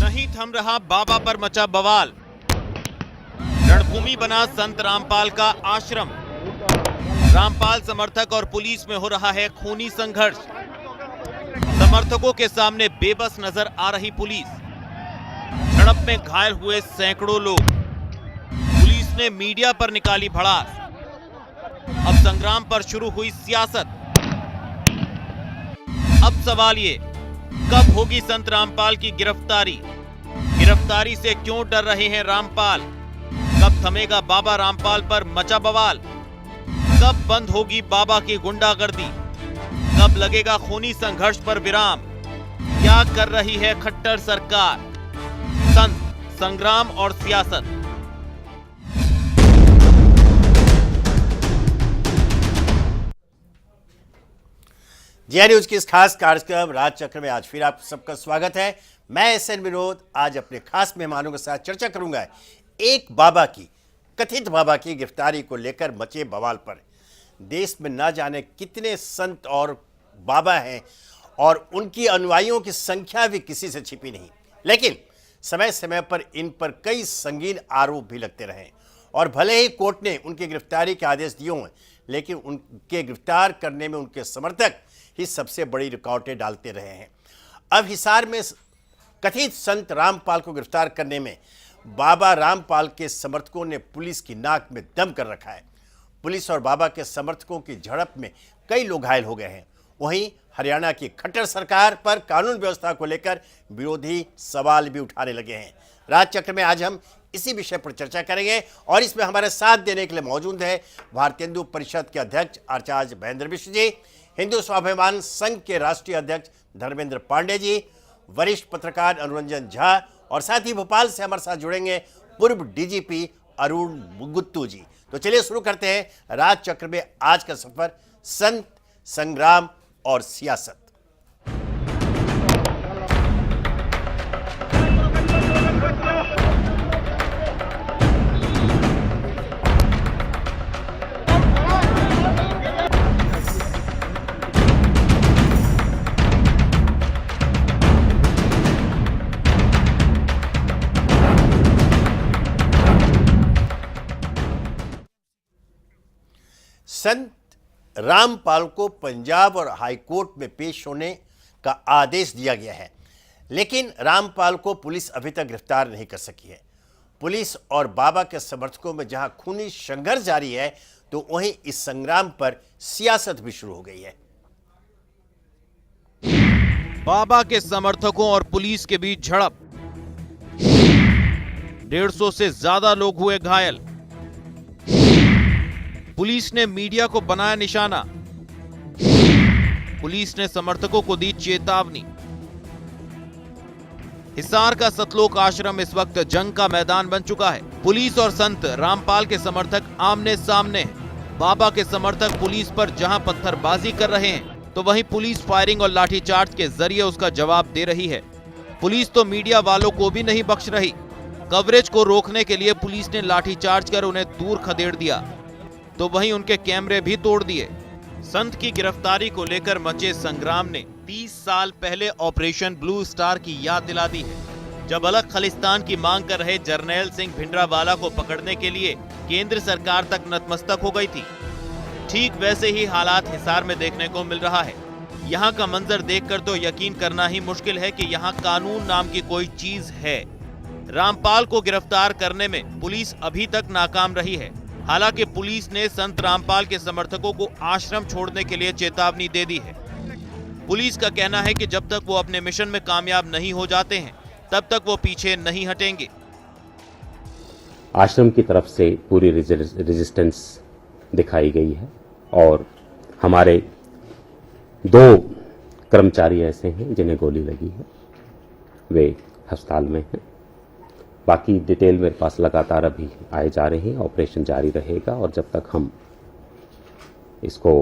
नहीं थम रहा बाबा पर मचा बवाल। रणभूमि बना संत रामपाल का आश्रम। रामपाल समर्थक और पुलिस में हो रहा है खूनी संघर्ष। समर्थकों के सामने बेबस नजर आ रही पुलिस। झड़प में घायल हुए सैकड़ों लोग। पुलिस ने मीडिया पर निकाली भड़ास। अब संग्राम पर शुरू हुई सियासत। अब सवाल ये, कब होगी संत रामपाल की गिरफ्तारी? गिरफ्तारी से क्यों डर रहे हैं रामपाल? कब थमेगा बाबा रामपाल पर मचा बवाल? कब बंद होगी बाबा की गुंडागर्दी? कब लगेगा खूनी संघर्ष पर विराम? क्या कर रही है खट्टर सरकार? संत, संग्राम और सियासत। जी न्यूज की इस खास कार्यक्रम राज चक्र में आज फिर आप सबका स्वागत है। मैं एसएन विनोद आज अपने खास मेहमानों के साथ चर्चा करूंगा एक बाबा की, कथित बाबा की गिरफ्तारी को लेकर मचे बवाल पर। देश में ना जाने कितने संत और बाबा हैं और उनकी अनुयायियों की संख्या भी किसी से छिपी नहीं, लेकिन समय समय पर इन पर कई संगीन आरोप भी लगते रहे और भले ही कोर्ट ने उनकी गिरफ्तारी के आदेश दिए हों, लेकिन उनके गिरफ्तार करने में उनके समर्थक ही सबसे बड़ी रुकावटें डालते रहे हैं। अब हिसार में कथित संत रामपाल को गिरफ्तार करने में बाबा रामपाल के समर्थकों ने पुलिस की नाक में दम कर रखा है। पुलिस और बाबा के समर्थकों की झड़प में कई लोग घायल हो गए हैं। वहीं हरियाणा की खट्टर सरकार पर कानून व्यवस्था को लेकर विरोधी सवाल भी उठाने लगे हैं। राजचक्र में आज हम इसी विषय पर चर्चा करेंगे और इसमें हमारे साथ देने के लिए मौजूद है भारतीय हिंदू परिषद के अध्यक्ष आचार्य महेंद्र मिश्र जी, हिंदू स्वाभिमान संघ के राष्ट्रीय अध्यक्ष धर्मेंद्र पांडे जी, वरिष्ठ पत्रकार अनुरंजन झा और साथ ही भोपाल से हमारे साथ जुड़ेंगे पूर्व डीजीपी अरुण मुगुत्तू जी। तो चलिए शुरू करते हैं राज चक्र में आज का सफर, संत, संग्राम और सियासत। संत रामपाल को पंजाब और हाईकोर्ट में पेश होने का आदेश दिया गया है, लेकिन रामपाल को पुलिस अभी तक गिरफ्तार नहीं कर सकी है। पुलिस और बाबा के समर्थकों में जहां खूनी संघर्ष जारी है, तो वहीं इस संग्राम पर सियासत भी शुरू हो गई है। बाबा के समर्थकों और पुलिस के बीच झड़प। 150 से ज्यादा लोग हुए घायल। पुलिस ने मीडिया को बनाया निशाना। पुलिस ने समर्थकों को दी चेतावनी। हिसार का सतलोक आश्रम इस वक्त जंग का मैदान बन चुका है। पुलिस और संत रामपाल के समर्थक आमने सामने हैं। बाबा के समर्थक पुलिस पर जहां पत्थरबाजी कर रहे हैं, तो वहीं पुलिस फायरिंग और लाठीचार्ज के जरिए उसका जवाब दे रही है। पुलिस तो मीडिया वालों को भी नहीं बख्श रही। कवरेज को रोकने के लिए पुलिस ने लाठीचार्ज कर उन्हें दूर खदेड़ दिया, तो वहीं उनके कैमरे भी तोड़ दिए। संत की गिरफ्तारी को लेकर मचे संग्राम ने 30 साल पहले ऑपरेशन ब्लू स्टार की याद दिला दी है, जब अलग खालिस्तान की मांग कर रहे जरनैल सिंह भिंडरावाला को पकड़ने के लिए केंद्र सरकार तक नतमस्तक हो गई थी। ठीक वैसे ही हालात हिसार में देखने को मिल रहा है। यहाँ का मंजर देखकर तो यकीन करना ही मुश्किल है कि यहाँ कानून नाम की कोई चीज है। रामपाल को गिरफ्तार करने में पुलिस अभी तक नाकाम रही है। हालांकि पुलिस ने संत रामपाल के समर्थकों को आश्रम छोड़ने के लिए चेतावनी दे दी है। पुलिस का कहना है कि जब तक वो अपने मिशन में कामयाब नहीं हो जाते हैं, तब तक वो पीछे नहीं हटेंगे। आश्रम की तरफ से पूरी रेजिस्टेंस दिखाई गई है और हमारे 2 कर्मचारी ऐसे हैं जिन्हें गोली लगी है, वे अस्पताल में हैं। बाकी डिटेल मेरे पास लगातार अभी आए जा रहे हैं। ऑपरेशन जारी रहेगा और जब तक हम इसको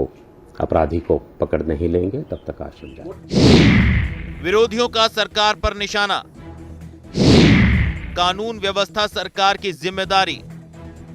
अपराधी को पकड़ नहीं लेंगे, तब तक आश्रम जारी। विरोधियों का सरकार पर निशाना। कानून व्यवस्था सरकार की जिम्मेदारी।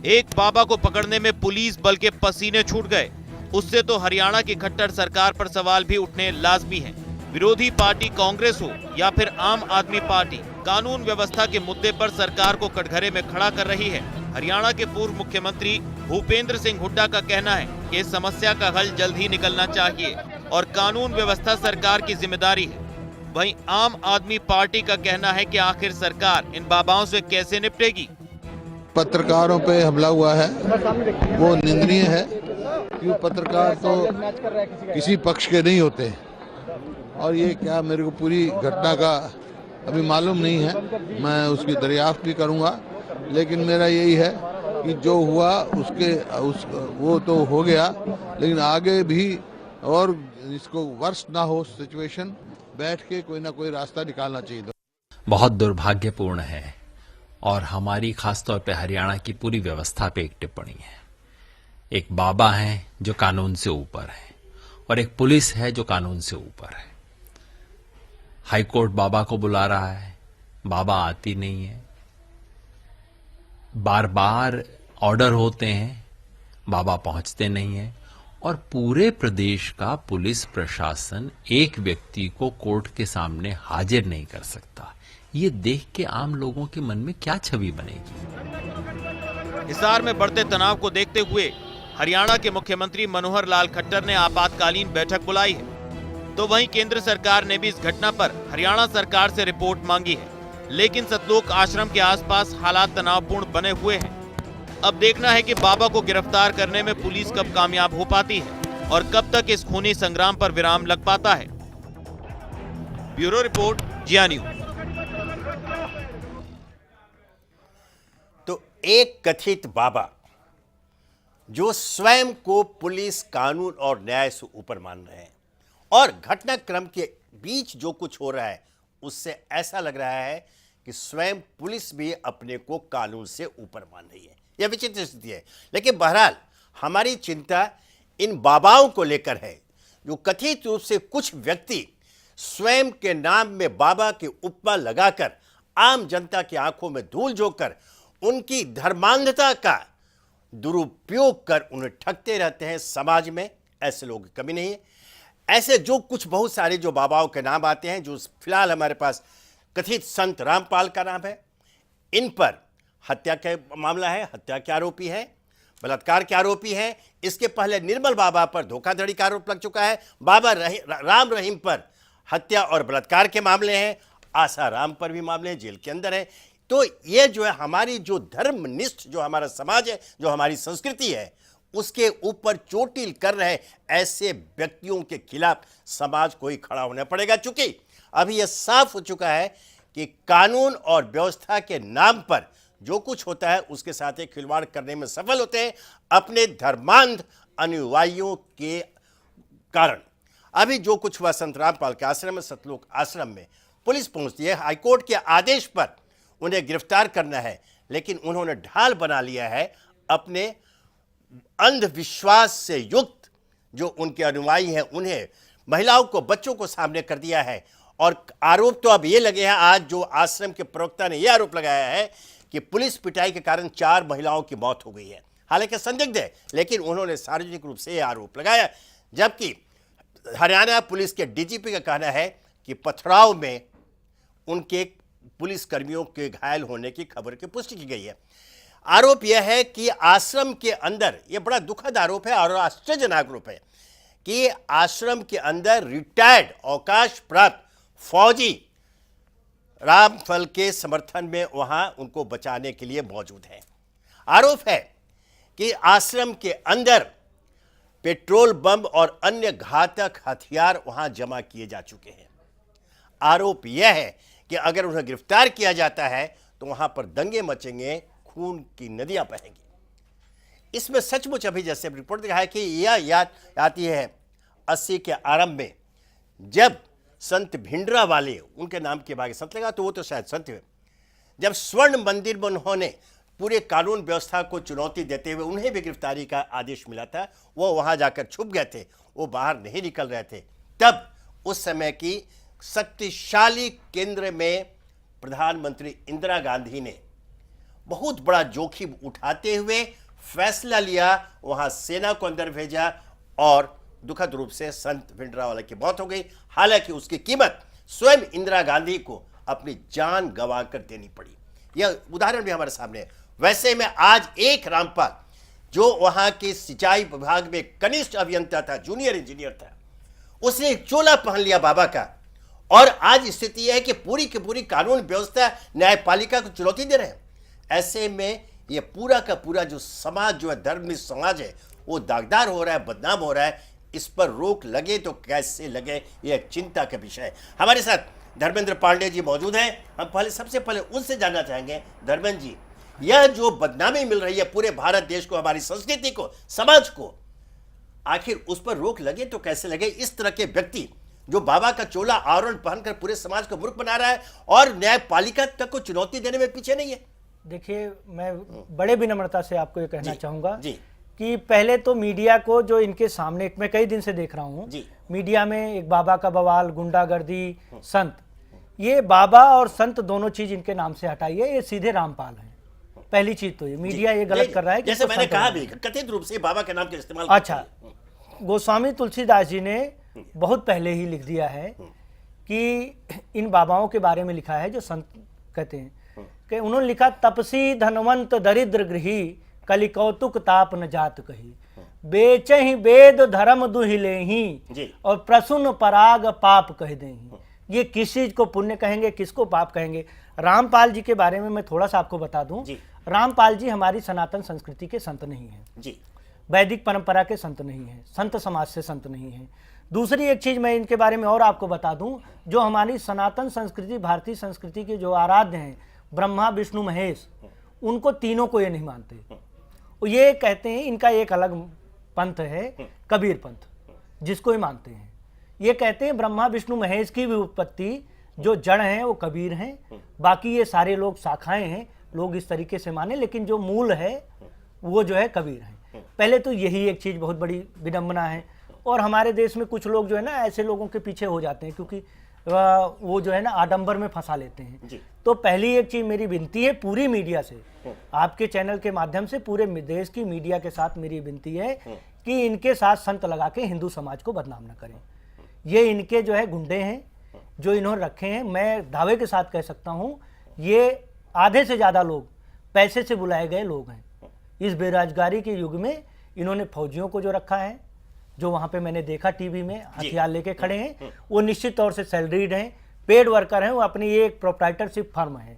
एक बाबा को पकड़ने में पुलिस बल के पसीने छूट गए, उससे तो हरियाणा की खट्टर सरकार पर सवाल भी उठने लाजमी है। विरोधी पार्टी कांग्रेस हो या फिर आम आदमी पार्टी, कानून व्यवस्था के मुद्दे पर सरकार को कटघरे में खड़ा कर रही है। हरियाणा के पूर्व मुख्यमंत्री भूपेंद्र सिंह हुड्डा का कहना है कि इस समस्या का हल जल्द ही निकलना चाहिए और कानून व्यवस्था सरकार की जिम्मेदारी है। वहीं आम आदमी पार्टी का कहना है कि आखिर सरकार इन बाबाओं से कैसे निपटेगी। पत्रकारों पे हमला हुआ है वो निंदनीय है, क्यों पत्रकार तो किसी पक्ष के नहीं होते और ये क्या मेरे को पूरी घटना का अभी मालूम नहीं है, मैं उसकी दरियाफ्त भी करूंगा, लेकिन मेरा यही है कि जो हुआ वो तो हो गया, लेकिन आगे भी और इसको वर्ष ना हो सिचुएशन, बैठ के कोई ना कोई रास्ता निकालना चाहिए। बहुत दुर्भाग्यपूर्ण है और हमारी खासतौर पे हरियाणा की पूरी व्यवस्था पे एक टिप्पणी है। एक बाबा है जो कानून से ऊपर है और एक पुलिस है जो कानून से ऊपर है। हाईकोर्ट बाबा को बुला रहा है, बाबा आती नहीं है, बार बार ऑर्डर होते हैं, बाबा पहुंचते नहीं है और पूरे प्रदेश का पुलिस प्रशासन एक व्यक्ति को कोर्ट के सामने हाजिर नहीं कर सकता। ये देख के आम लोगों के मन में क्या छवि बनेगी। हिसार में बढ़ते तनाव को देखते हुए हरियाणा के मुख्यमंत्री मनोहर लाल खट्टर ने आपातकालीन बैठक बुलाई है, तो वहीं केंद्र सरकार ने भी इस घटना पर हरियाणा सरकार से रिपोर्ट मांगी है, लेकिन सतलोक आश्रम के आसपास हालात तनावपूर्ण बने हुए हैं। अब देखना है कि बाबा को गिरफ्तार करने में पुलिस कब कामयाब हो पाती है और कब तक इस खूनी संग्राम पर विराम लग पाता है। ब्यूरो रिपोर्ट, जिया न्यूज। तो एक कथित बाबा जो स्वयं को पुलिस, कानून और न्याय से ऊपर मान रहे हैं और घटनाक्रम के बीच जो कुछ हो रहा है उससे ऐसा लग रहा है कि स्वयं पुलिस भी अपने को कानून से ऊपर मान रही है। यह विचित्र स्थिति है, लेकिन बहरहाल हमारी चिंता इन बाबाओं को लेकर है जो कथित रूप से कुछ व्यक्ति स्वयं के नाम में बाबा के उपमा लगाकर आम जनता की आंखों में धूल झोंककर उनकी धर्मांधता का दुरुपयोग कर उन्हें ठगते रहते हैं। समाज में ऐसे लोगों की कमी नहीं है। ऐसे जो कुछ बहुत सारे जो बाबाओं के नाम आते हैं, जो फिलहाल हमारे पास कथित संत रामपाल का नाम है, इन पर हत्या का मामला है, हत्या के आरोपी है, बलात्कार के आरोपी है। इसके पहले निर्मल बाबा पर धोखाधड़ी का आरोप लग चुका है। बाबा राम रहीम पर हत्या और बलात्कार के मामले हैं। आशा राम पर भी मामले हैं, जेल के अंदर है। तो ये जो है हमारी जो धर्मनिष्ठ जो हमारा समाज है, जो हमारी संस्कृति है, उसके ऊपर चोटिल कर रहे ऐसे व्यक्तियों के खिलाफ समाज को ही खड़ा होना पड़ेगा। चूंकि अभी यह साफ हो चुका है कि कानून और व्यवस्था के नाम पर जो कुछ होता है उसके साथ एक खिलवाड़ करने में सफल होते हैं अपने धर्मांध अनुयायियों के कारण। अभी जो कुछ हुआ संत रामपाल के आश्रम में, सतलोक आश्रम में पुलिस पहुंचती है, हाईकोर्ट के आदेश पर उन्हें गिरफ्तार करना है, लेकिन उन्होंने ढाल बना लिया है अपने अंधविश्वास से युक्त जो उनके अनुयायी हैं, उन्हें महिलाओं को, बच्चों को सामने कर दिया है। और आरोप तो अब ये लगे हैं, आज जो आश्रम के प्रवक्ता ने यह आरोप लगाया है कि पुलिस पिटाई के कारण 4 महिलाओं की मौत हो गई है। हालांकि संदिग्ध है, लेकिन उन्होंने सार्वजनिक रूप से यह आरोप लगाया। जबकि हरियाणा पुलिस के डीजीपी का कहना है कि पथराव में उनके पुलिस कर्मियों के घायल होने की खबर की पुष्टि की गई है। आरोप यह है कि आश्रम के अंदर, यह बड़ा दुखद आरोप है और आश्चर्यजनक आरोप है कि आश्रम के अंदर रिटायर्ड अवकाश प्राप्त फौजी रामफल के समर्थन में वहां उनको बचाने के लिए मौजूद हैं। आरोप है कि आश्रम के अंदर पेट्रोल बम और अन्य घातक हथियार वहां जमा किए जा चुके हैं। आरोप यह है कि अगर उन्हें गिरफ्तार किया जाता है तो वहां पर दंगे मचेंगे, खून की नदियां बहेंगी। इसमें सचमुच अभी जैसे रिपोर्ट दिखा है कि यह याद आती है 80 के आरंभ में जब संत भिंडरा वाले, उनके नाम के बागे संत लगा तो वो तो शायद संत है, जब स्वर्ण मंदिर में उन्होंने पूरे कानून व्यवस्था को चुनौती देते हुए उन्हें भी गिरफ्तारी का आदेश मिला था, वो वहां जाकर छुप गए थे, वो बाहर नहीं निकल रहे थे। तब उस समय की शक्तिशाली केंद्र में प्रधानमंत्री इंदिरा गांधी ने बहुत बड़ा जोखिम उठाते हुए फैसला लिया, वहां सेना को अंदर भेजा और दुखद रूप से संत भिंडरावाला की मौत हो गई। हालांकि उसकी कीमत स्वयं इंदिरा गांधी को अपनी जान गंवा कर देनी पड़ी। यह उदाहरण भी हमारे सामने है। वैसे में आज एक रामपाल जो वहां के सिंचाई विभाग में कनिष्ठ अभियंता था, जूनियर इंजीनियर था, उसने एक चोला पहन लिया बाबा का, और आज स्थिति यह है कि पूरी की पूरी कानून व्यवस्था न्यायपालिका को चुनौती दे रहे हैं। ऐसे में ये पूरा का पूरा जो समाज जो है, धर्म समाज है, वो दागदार हो रहा है, बदनाम हो रहा है। इस पर रोक लगे तो कैसे लगे, ये एक चिंता का विषय है। हमारे साथ धर्मेंद्र पांडे जी मौजूद हैं। हम सबसे पहले उनसे जानना चाहेंगे, धर्मेंद्र जी, यह जो बदनामी मिल रही है पूरे भारत देश को, हमारी संस्कृति को, समाज को, आखिर उस पर रोक लगे तो कैसे लगे? इस तरह के व्यक्ति जो बाबा का चोला आवरण पहनकर पूरे समाज को मूर्ख बना रहा है और न्यायपालिका तक को चुनौती देने में पीछे नहीं है। देखिए, मैं बड़े विनम्रता से आपको ये कहना चाहूंगा जी कि पहले तो मीडिया को जो इनके सामने, मैं कई दिन से देख रहा हूँ मीडिया में एक बाबा का बवाल, गुंडागर्दी, संत, ये बाबा और संत दोनों चीज इनके नाम से हटाइए। ये सीधे रामपाल हैं। पहली चीज तो ये मीडिया ये गलत कर रहा है, जैसे मैंने कहा भी, कथित रूप से बाबा के नाम का इस्तेमाल। अच्छा, गोस्वामी तुलसीदास जी ने बहुत पहले ही लिख दिया है कि इन बाबाओं के बारे में लिखा है, जो संत कहते हैं कि उन्होंने लिखा, तपसी धनवंत दरिद्र गृही, कलि कौतुक ताप न जात कही, बेचहि वेद धर्म दुहिले ही, और प्रसून पराग पाप कह देही। ये किस चीज को पुण्य कहेंगे, किसको पाप कहेंगे? रामपाल जी के बारे में मैं थोड़ा सा आपको बता दूं। रामपाल जी हमारी सनातन संस्कृति के संत नहीं है, वैदिक परंपरा के संत नहीं है, संत समाज से संत नहीं है। दूसरी एक चीज मैं इनके बारे में और आपको बता दूं, जो हमारी सनातन संस्कृति, भारतीय संस्कृति के जो आराध्य हैं, ब्रह्मा विष्णु महेश, उनको तीनों को ये नहीं मानते। ये कहते हैं, इनका एक अलग पंथ है, कबीर पंथ, जिसको ये मानते हैं। ये कहते हैं ब्रह्मा विष्णु महेश की भी उत्पत्ति, जो जड़ हैं वो कबीर हैं, बाकी ये सारे लोग शाखाएं हैं, लोग इस तरीके से माने, लेकिन जो मूल है वो जो है कबीर है। पहले तो यही एक चीज बहुत बड़ी विडंबना है। और हमारे देश में कुछ लोग जो है ना, ऐसे लोगों के पीछे हो जाते हैं, क्योंकि वो जो है ना आडंबर में फंसा लेते हैं। तो पहली एक चीज मेरी विनती है पूरी मीडिया से, आपके चैनल के माध्यम से पूरे देश की मीडिया के साथ मेरी विनती है कि इनके साथ संत लगा के हिंदू समाज को बदनाम न करें। ये इनके जो है गुंडे हैं, जो इन्होंने रखे हैं। मैं दावे के साथ कह सकता हूँ, ये आधे से ज्यादा लोग पैसे से बुलाए गए लोग हैं। इस बेरोजगारी के युग में इन्होंने फौजियों को जो रखा है, जो वहां पे मैंने देखा टीवी में हथियार लेके खड़े हैं, वो निश्चित तौर से सैलरीड हैं, पेड वर्कर हैं। वो अपनी एक प्रोप्राइटरशिप फर्म है,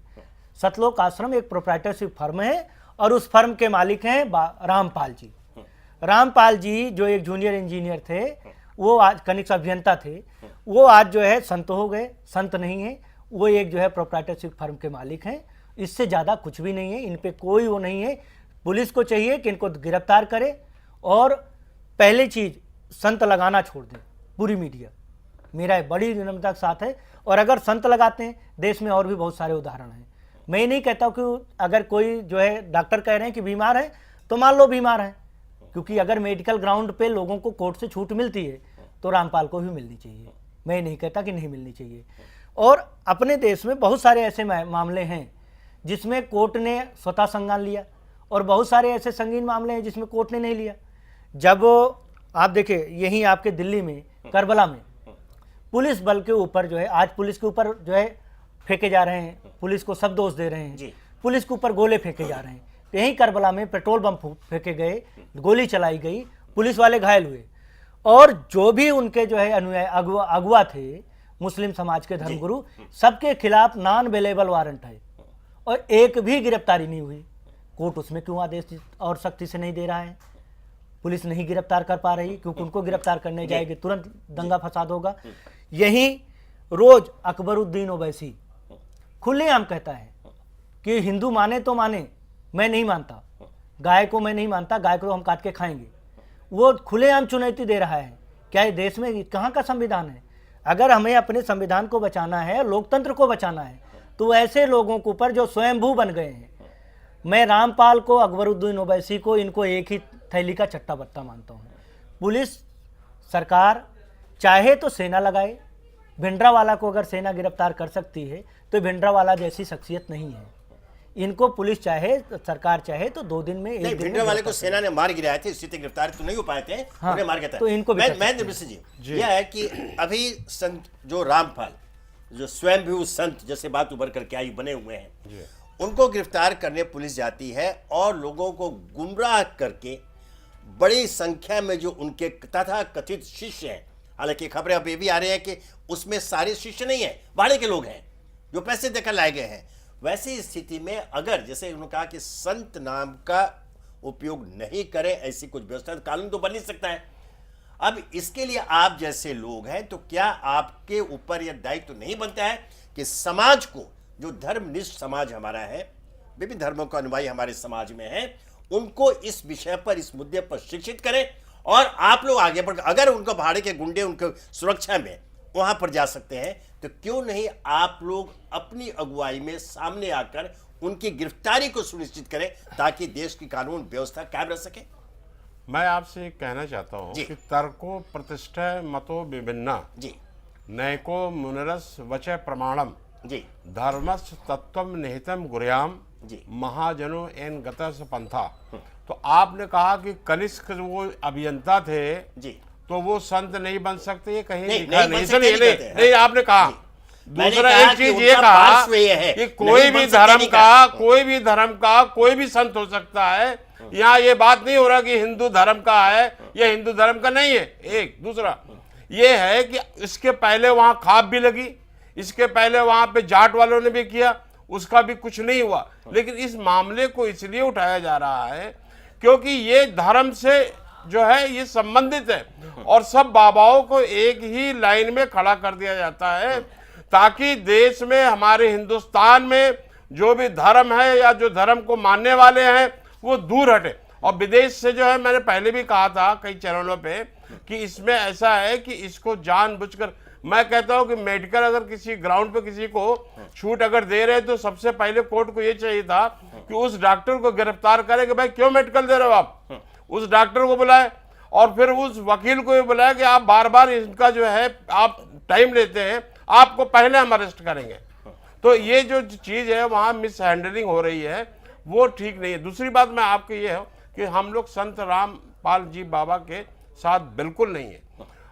सतलोक आश्रम एक प्रोप्राइटरशिप फर्म है, और उस फर्म के मालिक हैं रामपाल जी। रामपाल जी जो एक जूनियर इंजीनियर थे, वो आज कनिष्ठ अभियंता थे, वो आज जो है संत हो गए। संत नहीं है, वो एक जो है प्रोप्राइटरशिप फर्म के मालिक हैं। इससे ज़्यादा कुछ भी नहीं है, इन पे कोई वो नहीं है। पुलिस को चाहिए कि इनको गिरफ्तार करे, और पहले चीज संत लगाना छोड़ दें पूरी मीडिया। मेरा बड़ी विनम्रता के साथ है। और अगर संत लगाते हैं, देश में और भी बहुत सारे उदाहरण हैं। मैं ये नहीं कहता कि अगर कोई जो है डॉक्टर कह रहे हैं कि बीमार है तो मान लो बीमार है, क्योंकि अगर मेडिकल ग्राउंड पे लोगों को कोर्ट से छूट मिलती है तो रामपाल को भी मिलनी चाहिए। मैं नहीं कहता कि नहीं मिलनी चाहिए। और अपने देश में बहुत सारे ऐसे मामले हैं जिसमें कोर्ट ने स्वतः संज्ञान लिया, और बहुत सारे ऐसे संगीन मामले हैं जिसमें कोर्ट ने नहीं लिया। जब आप देखिए, यहीं आपके दिल्ली में करबला में पुलिस बल के ऊपर जो है, आज पुलिस के ऊपर जो है फेंके जा रहे हैं, पुलिस को सब दोष दे रहे हैं, पुलिस के ऊपर गोले फेंके जा रहे हैं। तो यहीं करबला में पेट्रोल बम फेंके गए, गोली चलाई गई, पुलिस वाले घायल हुए। और जो भी उनके जो है अनुयायी अगुआ थे, मुस्लिम समाज के धर्मगुरु, सबके खिलाफ नॉन अवेलेबल वारंट है, और एक भी गिरफ्तारी नहीं हुई। कोर्ट उसमें क्यों आदेश और सख्ती से नहीं दे रहा है? पुलिस नहीं गिरफ्तार कर पा रही, क्योंकि उनको गिरफ्तार करने जाएगी तुरंत दंगा फसाद होगा। यही रोज अकबरुद्दीन ओवैसी खुलेआम कहता है कि हिंदू माने तो माने, मैं नहीं मानता, गाय को मैं नहीं मानता, गाय को हम काट के खाएंगे। वो खुलेआम चुनौती दे रहा है। क्या ये देश में कहाँ का संविधान है? अगर हमें अपने संविधान को बचाना है, लोकतंत्र को बचाना है, तो ऐसे लोगों के ऊपर जो स्वयंभू बन गए हैं, मैं रामपाल को, अकबरुद्दीन ओवैसी को, इनको एक ही थैली का चट्टा बट्टा मानता हूँ। पुलिस सरकार चाहे तो सेना लगाए, भिंडरावाला को अगर सेना गिरफ्तार कर सकती है तो भिंडरावाला जैसी शख्सियत नहीं है। इनको पुलिस चाहे, सरकार चाहे तो 2 दिन में, एक दिन में भिंडरावाले को सेना ने मार गिराए थे, इससे गिरफ्तार तो नहीं हो पाए थे। हाँ, उन्हें मार गया था। तो इनको महेंद्र मिश्र जी, यह है कि अभी जो रामपाल जो स्वयंभू संत जैसे बात उभर करके आई बने हुए हैं, उनको गिरफ्तार करने पुलिस जाती है और लोगों को गुमराह करके बड़ी संख्या में जो उनके तथा कथित शिष्य हैं, हालांकि खबरें अब ये भी आ रही हैं कि उसमें सारे शिष्य नहीं है, बाहर के लोग हैं जो पैसे देकर लाए गए हैं। वैसी स्थिति में अगर जैसे उन्होंने कहा कि संत नाम का उपयोग नहीं करें, ऐसी कुछ व्यवस्था, कानून तो बन नहीं सकता है। अब इसके लिए आप जैसे लोग हैं तो क्या आपके ऊपर यह दायित्व तो नहीं बनता है कि समाज को, जो धर्मनिष्ठ समाज हमारा है, विभिन्न धर्मों का अनुयायी हमारे समाज में है, उनको इस विषय पर, इस मुद्दे पर शिक्षित करें और आप लोग आगे बढ़, अगर उनको भाड़े के गुंडे उनको सुरक्षा में वहां पर जा सकते हैं तो क्यों नहीं आप लोग अपनी अगुवाई में सामने आकर उनकी गिरफ्तारी को सुनिश्चित करें ताकि देश की कानून व्यवस्था कायम रह सके। मैं आपसे कहना चाहता हूं जी। कि तर्को प्रतिष्ठा मतो विभिन्ना जी नैको मुनिरस वचय प्रमाणम जी धर्मस् तत्वम निहितम गुर्याम जी। महाजनो एन गतस पंथा। तो आपने कहा कि कनिष्क वो अभियंता थे जी, तो वो संत नहीं बन सकते, ये कहीं नहीं, लिखा नहीं बन नहीं। सकते, सुनिए, नहीं नहीं, कहते, नहीं, आपने कहा। मैंने दूसरा कहा एक कि चीज ये उनका कहा पार्श्व ये है, कि नहीं कोई बन भी सकते, धर्म नहीं का कहा। कोई भी धर्म का कोई भी संत हो सकता है। यहाँ ये बात नहीं हो रहा कि हिंदू धर्म का है या हिंदू धर्म का नहीं है। एक दूसरा ये है कि इसके पहले वहां खाप भी लगी, इसके पहले वहां पे जाट वालों ने भी किया, उसका भी कुछ नहीं हुआ। लेकिन इस मामले को इसलिए उठाया जा रहा है क्योंकि ये धर्म से जो है ये संबंधित है और सब बाबाओं को एक ही लाइन में खड़ा कर दिया जाता है ताकि देश में, हमारे हिंदुस्तान में जो भी धर्म है या जो धर्म को मानने वाले हैं वो दूर हटे। और विदेश से जो है, मैंने पहले भी कहा था कई चैनलों पे कि इसमें ऐसा है कि इसको जानबूझकर, मैं कहता हूं कि मेडिकल अगर किसी ग्राउंड पे किसी को छूट अगर दे रहे तो सबसे पहले कोर्ट को ये चाहिए था कि उस डॉक्टर को गिरफ्तार करे कि भाई क्यों मेडिकल दे रहे हो आप, उस डॉक्टर को बुलाए और फिर उस वकील को ये बुलाया कि आप बार बार इनका जो है आप टाइम लेते हैं, आपको पहले हम अरेस्ट करेंगे। तो ये जो चीज है वहां मिस हैंडलिंग हो रही है, वो ठीक नहीं है। दूसरी बात मैं आपको ये है कि हम लोग संत रामपाल जी बाबा के साथ बिल्कुल नहीं है।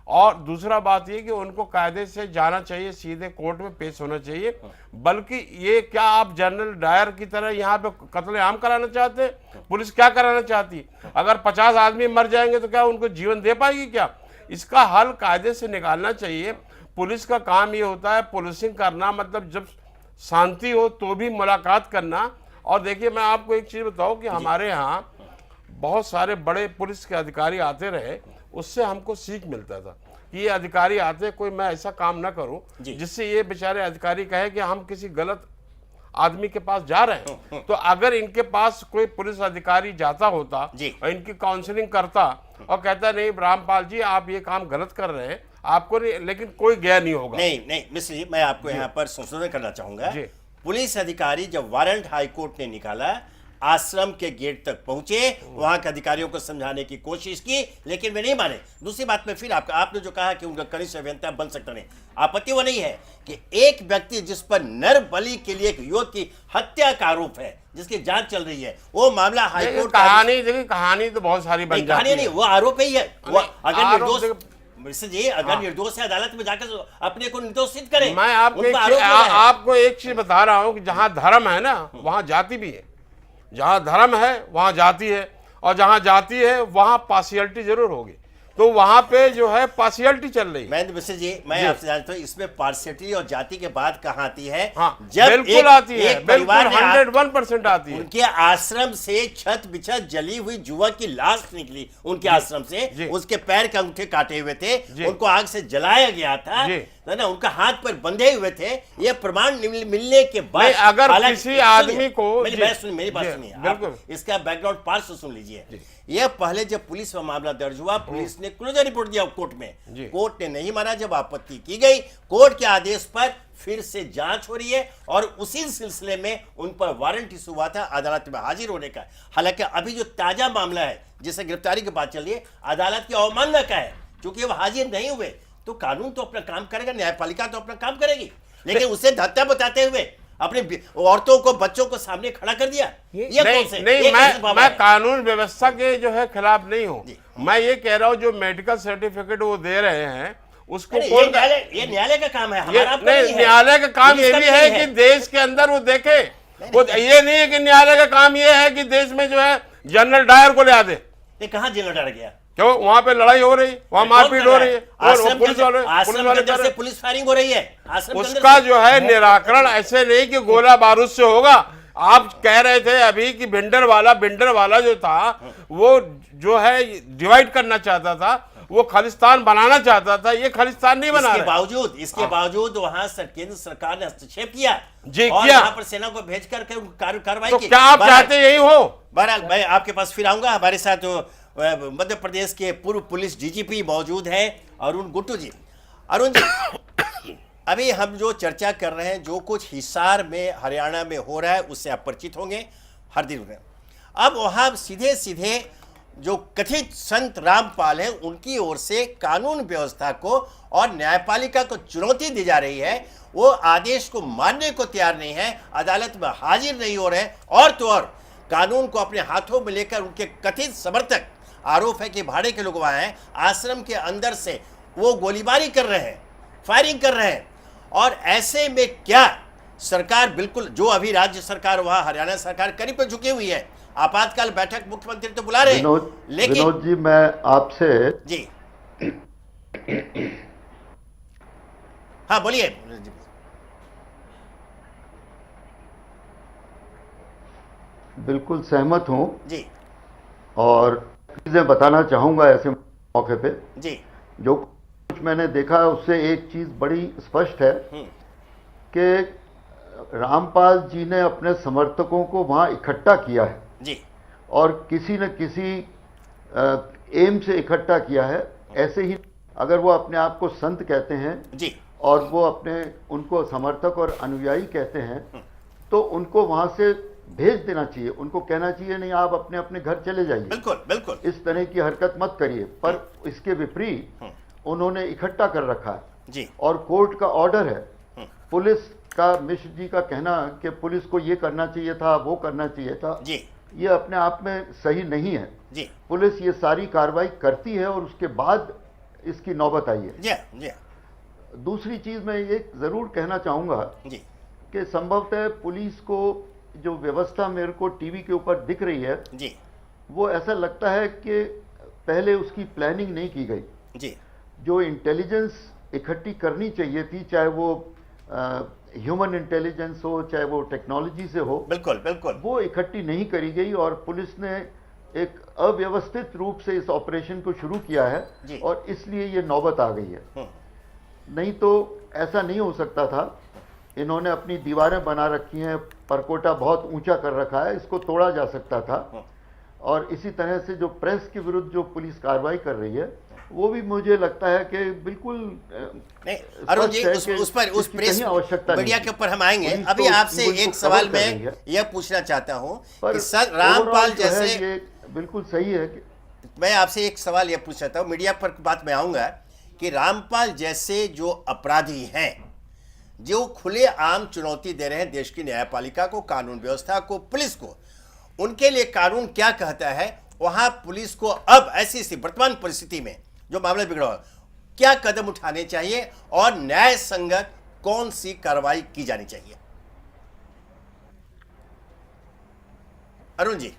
और दूसरा बात ये कि उनको कायदे से जाना चाहिए, सीधे कोर्ट में पेश होना चाहिए। बल्कि ये क्या आप जनरल डायर की तरह यहाँ पे कत्लेआम कराना चाहते हैं? पुलिस क्या कराना चाहती? अगर 50 आदमी मर जाएंगे तो क्या उनको जीवन दे पाएगी क्या? इसका हल कायदे से निकालना चाहिए। पुलिस का काम ये होता है पुलिसिंग करना, मतलब जब शांति हो तो भी मुलाकात करना। और देखिए मैं आपको एक चीज बताऊं कि हमारे यहाँ बहुत सारे बड़े पुलिस के अधिकारी आते रहे, उससे हमको सीख मिलता था कि ये अधिकारी आते, कोई मैं ऐसा काम ना करूं जिससे ये बेचारे अधिकारी कहे कि हम किसी गलत आदमी के पास जा रहे हैं। तो अगर इनके पास कोई पुलिस अधिकारी जाता होता और इनकी काउंसलिंग करता और कहता नहीं रामपाल जी आप ये काम गलत कर रहे हैं, आपको नहीं, लेकिन कोई गया नहीं होगा। नहीं मिश्र जी, मैं आपको यहाँ पर संशोधन करना चाहूंगा। पुलिस अधिकारी जब वारंट हाईकोर्ट ने निकाला, आश्रम के गेट तक पहुंचे, वहां के अधिकारियों को समझाने की कोशिश की, लेकिन वे नहीं माने। दूसरी बात में फिर आपने जो कहा कि उनका कनिष्ठ अभियंता बन सकता नहीं, आपत्ति वो नहीं है कि एक व्यक्ति जिस पर नर बलि के लिए एक युवक की हत्या का आरोप है, जिसकी जांच चल रही है, वो मामला हाईकोर्ट कहानी तो बहुत सारी बन जाती है। नहीं, वो आरोप ही है। अगर निर्दोष मिश्र जी, अगर निर्दोष है अदालत में जाकर अपने को निर्दोष सिद्ध करें। मैं आपको एक चीज बता रहा हूं कि जहां धर्म है ना वहां जाति भी है, जहां धर्म है वहां जाति है, और जहां जाति है वहां पार्शियलिटी जरूर होगी। तो वहां पे जो है पार्शियलिटी चल रही है। महेंद्र मिश्र जी, मैं आपसे जानता हूं इसमें पार्शियलिटी और जाति के बाद कहां आती है? जब बिल्कुल आती है, बिल्कुल 101% आती है। उनके आश्रम से छत बिछत जली हुई युवक की लाश निकली उनके आश्रम से, उसके पैर के अंगूठे काटे हुए थे, उनको आग से जलाया गया था ना, उनका हाथ पर बंधे हुए थे। ये प्रमाण मिलने के बाद अगर किसी आदमी को, मेरी बात सुनिए, इसका बैकग्राउंड पार्श्व सुन लीजिए। यह पहले जब पुलिस में मामला दर्ज हुआ, पुलिस ने क्लोजर रिपोर्ट दिया कोर्ट में, कोर्ट ने नहीं माना। जब आपत्ति की गई, कोर्ट के आदेश पर फिर से जांच हो रही है और उसी सिलसिले में उन पर वारंट इशू हुआ था अदालत में हाजिर होने का। हालांकि अभी जो ताजा मामला है जिसे गिरफ्तारी की बात चल रही है, अदालत की अवमानना का है, क्योंकि वो हाजिर नहीं हुए। तो कानून तो अपना काम करेगा, न्यायपालिका तो अपना काम करेगी, लेकिन उसे धत्ता बताते हुए अपने औरतों को, बच्चों को सामने खड़ा कर दिया। मैं कानून व्यवस्था के जो है खिलाफ नहीं हूं। मैं ये कह रहा हूं जो मेडिकल सर्टिफिकेट वो दे रहे हैं उसको अरे कौन ये न्यायालय का काम है, ये हमारा आपका नहीं नहीं, है। न्यायालय का काम पुलिस ये का भी भी है नहीं कि देश के अंदर वो देखे। वो ये नहीं है कि न्यायालय का काम ये है कि देश में जो है जनरल डायर को ले आ दे। ये कहाँ जेल डर गया? क्यों? वहां पे लड़ाई हो रही, वहां मारपीट हो रही है, और आश्रम पुलिस वाले के कर अंदर रहे से पुलिस फायरिंग हो रही है। आश्रम के अंदर उसका से। जो है निराकरण ऐसे नहीं कि गोला बारूद से होगा। आप कह रहे थे अभी कि बिंडर वाला जो था वो जो है डिवाइड करना चाहता था, वो खालिस्तान बनाना चाहता था। ये खालिस्तान नहीं बना इसके रहा। बावजूद वहां केंद्र सरकार ने हस्तक्षेप किया जी, और किया। वहां पर सेना को भेज करके कार्रवाई तो की। क्या आप चाहते यही हो? बहरहाल मैं आपके पास फिर आऊंगा। हमारे साथ मध्य प्रदेश के पूर्व पुलिस डीजीपी मौजूद हैं, अरुण गुट्टू जी। अरुण जी, अभी हम जो चर्चा कर रहे हैं, जो कुछ हिसार में हरियाणा में हो रहा है, उससे आप परिचित होंगे हर दिन में। अब वहां सीधे सीधे जो कथित संत रामपाल हैं, उनकी ओर से कानून व्यवस्था को और न्यायपालिका को चुनौती दी जा रही है। वो आदेश को मानने को तैयार नहीं है, अदालत में हाजिर नहीं हो रहे, और तो और कानून को अपने हाथों में लेकर उनके कथित समर्थक, आरोप है कि भाड़े के लोग वहां हैं, आश्रम के अंदर से वो गोलीबारी कर रहे हैं, फायरिंग कर रहे हैं। और ऐसे में क्या सरकार, बिल्कुल जो अभी राज्य सरकार वहां हरियाणा सरकार करीब पर झुकी हुई है, आपातकाल बैठक मुख्यमंत्री तो बुला रहे हैं, लेकिन विनोद जी, मैं आपसे जी हाँ बोलिए। बिल्कुल सहमत हूं जी और चीजें बताना चाहूंगा ऐसे मौके पे। जी जो कुछ मैंने देखा उससे एक चीज बड़ी स्पष्ट है कि रामपाल जी ने अपने समर्थकों को वहां इकट्ठा किया है जी और किसी न किसी एम से इकट्ठा किया है। ऐसे ही अगर वो अपने आप को संत कहते हैं जी और वो उनको समर्थक और अनुयायी कहते हैं, तो उनको वहां से भेज देना चाहिए। उनको कहना चाहिए नहीं, आप अपने अपने घर चले जाइए, बिल्कुल बिल्कुल इस तरह की हरकत मत करिए। पर इसके विपरीत उन्होंने इकट्ठा कर रखा है जी और कोर्ट का ऑर्डर है। पुलिस का, मिश्र जी का कहना कि पुलिस को ये करना चाहिए था, वो करना चाहिए था, जी ये अपने आप में सही नहीं है। जी पुलिस ये सारी कार्रवाई करती है और उसके बाद इसकी नौबत आई है। जी जी दूसरी चीज मैं ये जरूर कहना चाहूंगा जी कि संभवतः पुलिस को जो व्यवस्था मेरे को टीवी के ऊपर दिख रही है, जी वो ऐसा लगता है कि पहले उसकी प्लानिंग नहीं की गई। जी जो इंटेलिजेंस इकट्ठी करनी चाहिए थी, चाहे वो ह्यूमन इंटेलिजेंस हो, चाहे वो टेक्नोलॉजी से हो, बिल्कुल बिल्कुल वो इकट्ठी नहीं करी गई और पुलिस ने एक अव्यवस्थित रूप से इस ऑपरेशन को शुरू किया जी। है और इसलिए ये नौबत आ गई है। नहीं तो ऐसा नहीं हो सकता था। इन्होंने अपनी दीवारें बना रखी हैं, परकोटा बहुत ऊंचा कर रखा है, इसको तोड़ा जा सकता था। और इसी तरह से जो प्रेस के विरुद्ध जो पुलिस कार्रवाई कर रही है, वो भी मुझे लगता है कि बिल्कुल नहीं। अरुण जी, उस प्रेस आवश्यकता मीडिया के ऊपर हम आएंगे। पुलिस अभी तो आपसे पुलिस एक को सवाल खबर कर रही मैं है। यह पूछना चाहता हूं पर कि सर रामपाल overall जो है जैसे, ये बिल्कुल सही है कि मैं आपसे एक सवाल यह पूछ चाहता हूं, मीडिया पर बात में आऊंगा कि रामपाल जैसे जो अपराधी हैं, जो खुले आम चुनौती दे रहे हैं देश की न्यायपालिका को, कानून व्यवस्था को, पुलिस को, उनके लिए कानून क्या कहता है? वहां पुलिस को अब ऐसी वर्तमान परिस्थिति में जो मामला बिगड़ा हुआ, क्या कदम उठाने चाहिए और न्याय संगत कौन सी कार्रवाई की जानी चाहिए? अरुण जी।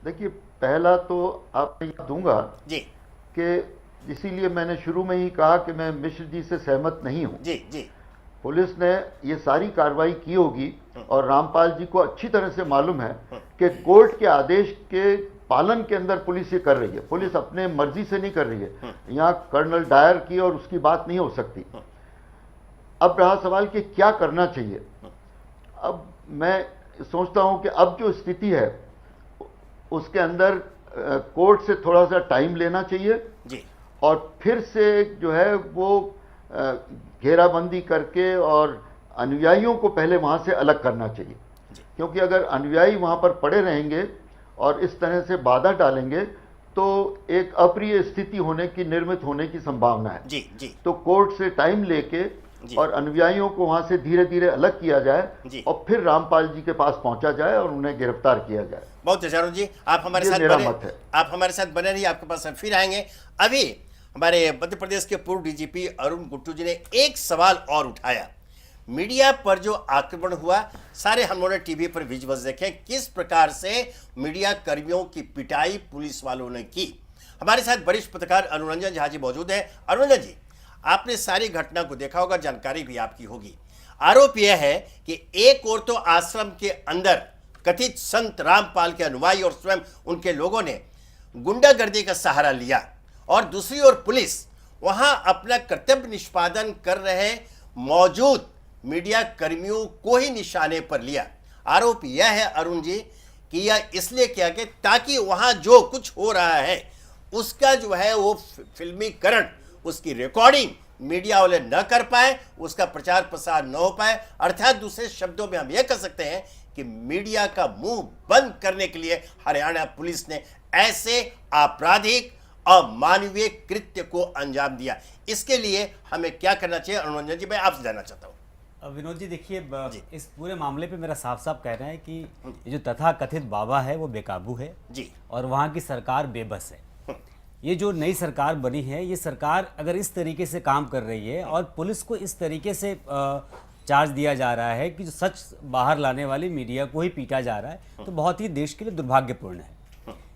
देखिए, पहला तो आपको याद दूंगा जी कि इसीलिए मैंने शुरू में ही कहा कि मैं मिश्र जी से सहमत नहीं हूं। जी जी पुलिस ने ये सारी कार्रवाई की होगी और रामपाल जी को अच्छी तरह से मालूम है कि कोर्ट के आदेश के पालन के अंदर पुलिस ये कर रही है। पुलिस अपने मर्जी से नहीं कर रही है। यहाँ कर्नल डायर की और उसकी बात नहीं हो सकती। अब रहा सवाल कि क्या करना चाहिए। अब मैं सोचता हूं कि अब जो स्थिति है उसके अंदर कोर्ट से थोड़ा सा टाइम लेना चाहिए जी और फिर से जो है वो घेराबंदी करके और अनुयायियों को पहले वहां से अलग करना चाहिए। क्योंकि अगर अनुयायी वहां पर पड़े रहेंगे और इस तरह से बाधा डालेंगे तो एक अप्रिय स्थिति निर्मित होने की संभावना है। जी जी तो कोर्ट से टाइम लेके और अनुयायियों को वहां से धीरे धीरे अलग किया जी। जाए और फिर रामपाल जी के पास पहुंचा जाए और उन्हें गिरफ्तार किया जाए। बहुत अच्छा अरुण जी, आप हमारे ये साथ मेरा बने, मत है। आप हमारे साथ बने रहिए, आपके पास हम फिर आएंगे। अभी हमारे मध्य प्रदेश के पूर्व डीजीपी अरुण गुट्टू जी ने एक सवाल और उठाया। मीडिया पर जो आक्रमण हुआ, सारे हम लोगों ने टीवी पर विजुअल्स देखे, किस प्रकार से मीडिया कर्मियों की पिटाई पुलिस वालों ने की। हमारे साथ वरिष्ठ पत्रकार अनुरंजन झा जी मौजूद है। अनुरंजन जी, आपने सारी घटना को देखा होगा, जानकारी भी आपकी होगी। आरोप यह है कि एक ओर तो आश्रम के अंदर कथित संत रामपाल के अनुयायी और स्वयं उनके लोगों ने गुंडागर्दी का सहारा लिया, और दूसरी ओर पुलिस वहां अपना कर्तव्य निष्पादन कर रहे मौजूद मीडिया कर्मियों को ही निशाने पर लिया। आरोप यह है अरुण जी कि यह इसलिए किया कि ताकि वहां जो कुछ हो रहा है उसका जो है वो फिल्मीकरण, उसकी रिकॉर्डिंग मीडिया वाले न कर पाए, उसका प्रचार प्रसार न हो पाए। अर्थात दूसरे शब्दों में हम यह कह सकते हैं कि मीडिया का मुंह बंद करने के लिए हरियाणा पुलिस ने ऐसे आपराधिक अमानवीय कृत्य को अंजाम दिया। इसके लिए हमें क्या करना चाहिए, अनुरंजन जी, मैं आपसे जानना चाहता हूं। विनोद जी देखिए, इस पूरे मामले पे मेरा साफ साफ कहना है कि ये जो तथा कथित बाबा है वो बेकाबू है जी, और वहाँ की सरकार बेबस है। ये जो नई सरकार बनी है, ये सरकार अगर इस तरीके से काम कर रही है और पुलिस को इस तरीके से चार्ज दिया जा रहा है कि जो सच बाहर लाने वाली मीडिया को ही पीटा जा रहा है, तो बहुत ही देश के लिए दुर्भाग्यपूर्ण है।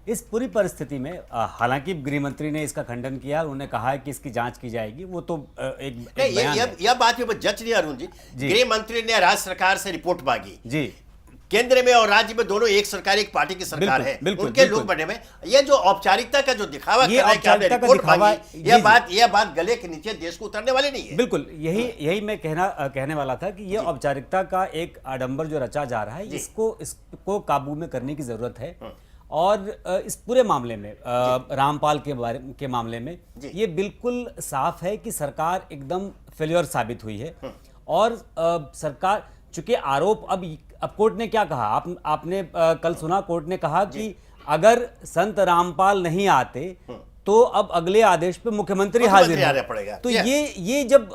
इस पूरी परिस्थिति में हालांकि गृह मंत्री ने इसका खंडन किया, उन्होंने कहा है कि इसकी जांच की जाएगी। वो तो एक बयान है। यह बात भी जज नहीं अरुण जी। गृह मंत्री ने राज्य सरकार से रिपोर्ट मांगी जी। केंद्र में और राज्य में दोनों एक सरकार, एक पार्टी की सरकार है, उनके लोग बने में यह जो औपचारिकता का जो दिखावा कर रहा है कि आपने रिपोर्ट मांगी, यह बात गले के नीचे देश को उतरने वाली नहीं है। बिल्कुल यही मैं कहने वाला था कि यह औपचारिकता का एक आडंबर जो रचा जा रहा है, इसको काबू में करने की जरूरत है। और इस पूरे मामले में रामपाल के मामले में ये बिल्कुल साफ है कि सरकार एकदम फेल्योर साबित हुई है। और सरकार, चूंकि आरोप अब कोर्ट ने क्या कहा, आपने कल सुना, कोर्ट ने कहा कि अगर संत रामपाल नहीं आते तो अब अगले आदेश पे मुख्यमंत्री हाजिर आना पड़ेगा। तो ये जब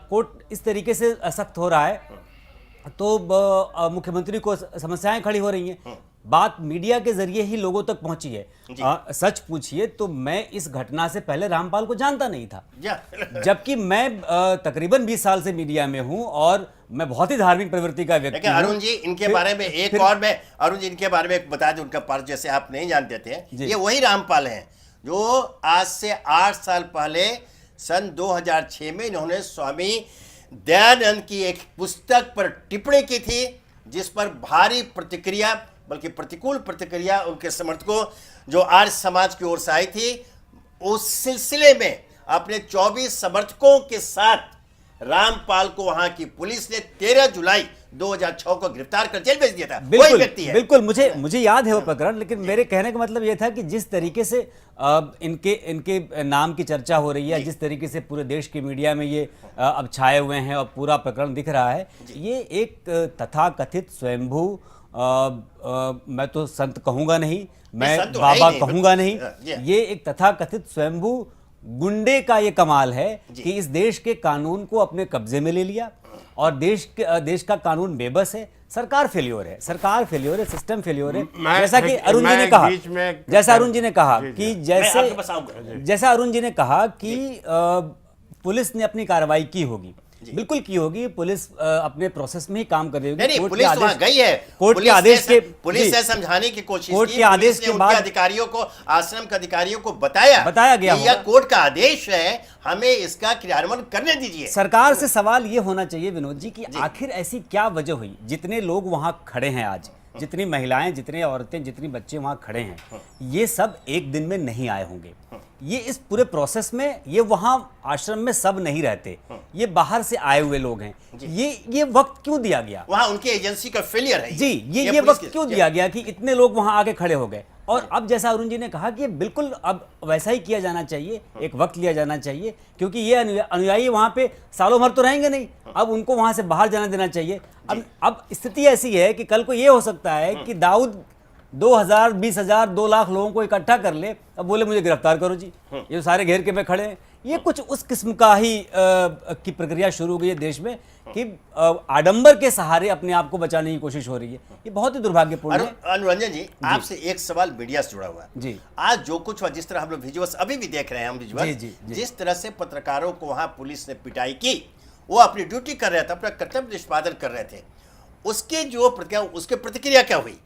कोर्ट इस तरीके से सख्त हो रहा है तो मुख्यमंत्री को समस्याएं खड़ी हो रही हैं। बात मीडिया के जरिए ही लोगों तक पहुंची है। सच पूछिए तो मैं इस घटना से पहले रामपाल को जानता नहीं था, जबकि मैं तकरीबन 20 साल से मीडिया में हूं और मैं बहुत ही धार्मिक प्रवृत्ति का व्यक्ति हूं। अरुण जी, इनके बारे में एक और मैं अरुण जी इनके बारे में एक बता दूं, उनका पार्ट जैसे आप नहीं जानते थे, ये वही रामपाल हैं जो आज से 8 साल पहले सन 2006 में इन्होंने स्वामी दयानंद की एक पुस्तक पर टिप्पणी की थी, जिस पर भारी प्रतिक्रिया, बल्कि प्रतिकूल प्रतिक्रिया उनके समर्थकों जो आर्य समाज की ओर से आई थी। उस सिलसिले में अपने 24 समर्थकों के साथ रामपाल को वहां की पुलिस ने 13 जुलाई 2006 को गिरफ्तार कर जेल भेज दिया था। वही व्यक्ति है। बिल्कुल मुझे याद है वो प्रकरण, लेकिन मेरे कहने का मतलब ये था कि जिस तरीके से इनके नाम की चर्चा हो रही है, जिस तरीके से पूरे देश की मीडिया में ये अब छाए हुए हैं और पूरा प्रकरण दिख रहा है, ये एक तथाकथित स्वयंभू, मैं तो संत कहूंगा नहीं, मैं बाबा कहूंगा नहीं, ये एक तथाकथित स्वयंभू गुंडे का ये कमाल है कि इस देश के कानून को अपने कब्जे में ले लिया और देश का कानून बेबस है। सरकार फेल्योर है, सिस्टम फेल्योर है। जैसा कि अरुण जी ने कहा कि जैसा अरुण जी ने कहा कि पुलिस ने अपनी कार्रवाई की होगी, बिल्कुल की होगी। पुलिस अपने प्रोसेस में ही काम कर रही होगी। नहीं, पुलिस वहां गई है, कोर्ट के आदेश के पुलिस ने समझाने की कोशिश कोर्ट की, के आदेश के बाद अधिकारियों को, आश्रम के अधिकारियों को बताया गया यह कोर्ट का आदेश है, हमें इसका क्रियान्वयन करने दीजिए। सरकार से सवाल ये होना चाहिए विनोद जी कि आखिर ऐसी क्या वजह हुई, जितने लोग वहां खड़े हैं आज, जितनी महिलाएं, जितने औरतें, जितने बच्चे वहां खड़े हैं, ये सब एक दिन में नहीं आए होंगे। ये इस पूरे प्रोसेस में, ये वहां आश्रम में सब नहीं रहते, ये बाहर से आए हुए लोग हैं। ये वक्त क्यों दिया गया? वहां उनकी एजेंसी का फेलियर है जी। ये वक्त क्यों दिया गया कि इतने लोग वहां आके खड़े हो गए? और अब जैसा अरुण जी ने कहा कि बिल्कुल अब वैसा ही किया जाना चाहिए, एक वक्त लिया जाना चाहिए, क्योंकि ये अनुयायी वहां पे सालों भर तो रहेंगे नहीं, अब उनको वहां से बाहर जाना देना चाहिए। अब स्थिति ऐसी है कि कल को ये हो सकता है कि दाऊद 2000, 20,000, 2 लाख लोगों को इकट्ठा कर ले, अब बोले मुझे गिरफ्तार करो जी, ये सारे घेर के में खड़े हैं। ये कुछ उस किस्म का ही की प्रक्रिया शुरू हो गई है देश में कि आडंबर के सहारे अपने आप को बचाने की कोशिश हो रही है। ये बहुत ही दुर्भाग्यपूर्ण है। अनुरंजन जी, आपसे एक सवाल मीडिया से जुड़ा हुआ है जी। आज जो कुछ हुआ, जिस तरह हम लोग विजुअल्स अभी भी देख रहे हैं, हम विजुअल्स जी। जिस तरह से पत्रकारों को वहां पुलिस ने पिटाई की, वो अपनी ड्यूटी कर रहे थे, अपना कर्तव्य निष्पादन कर रहे थे, उसके जो उसके प्रतिक्रिया क्या हुई?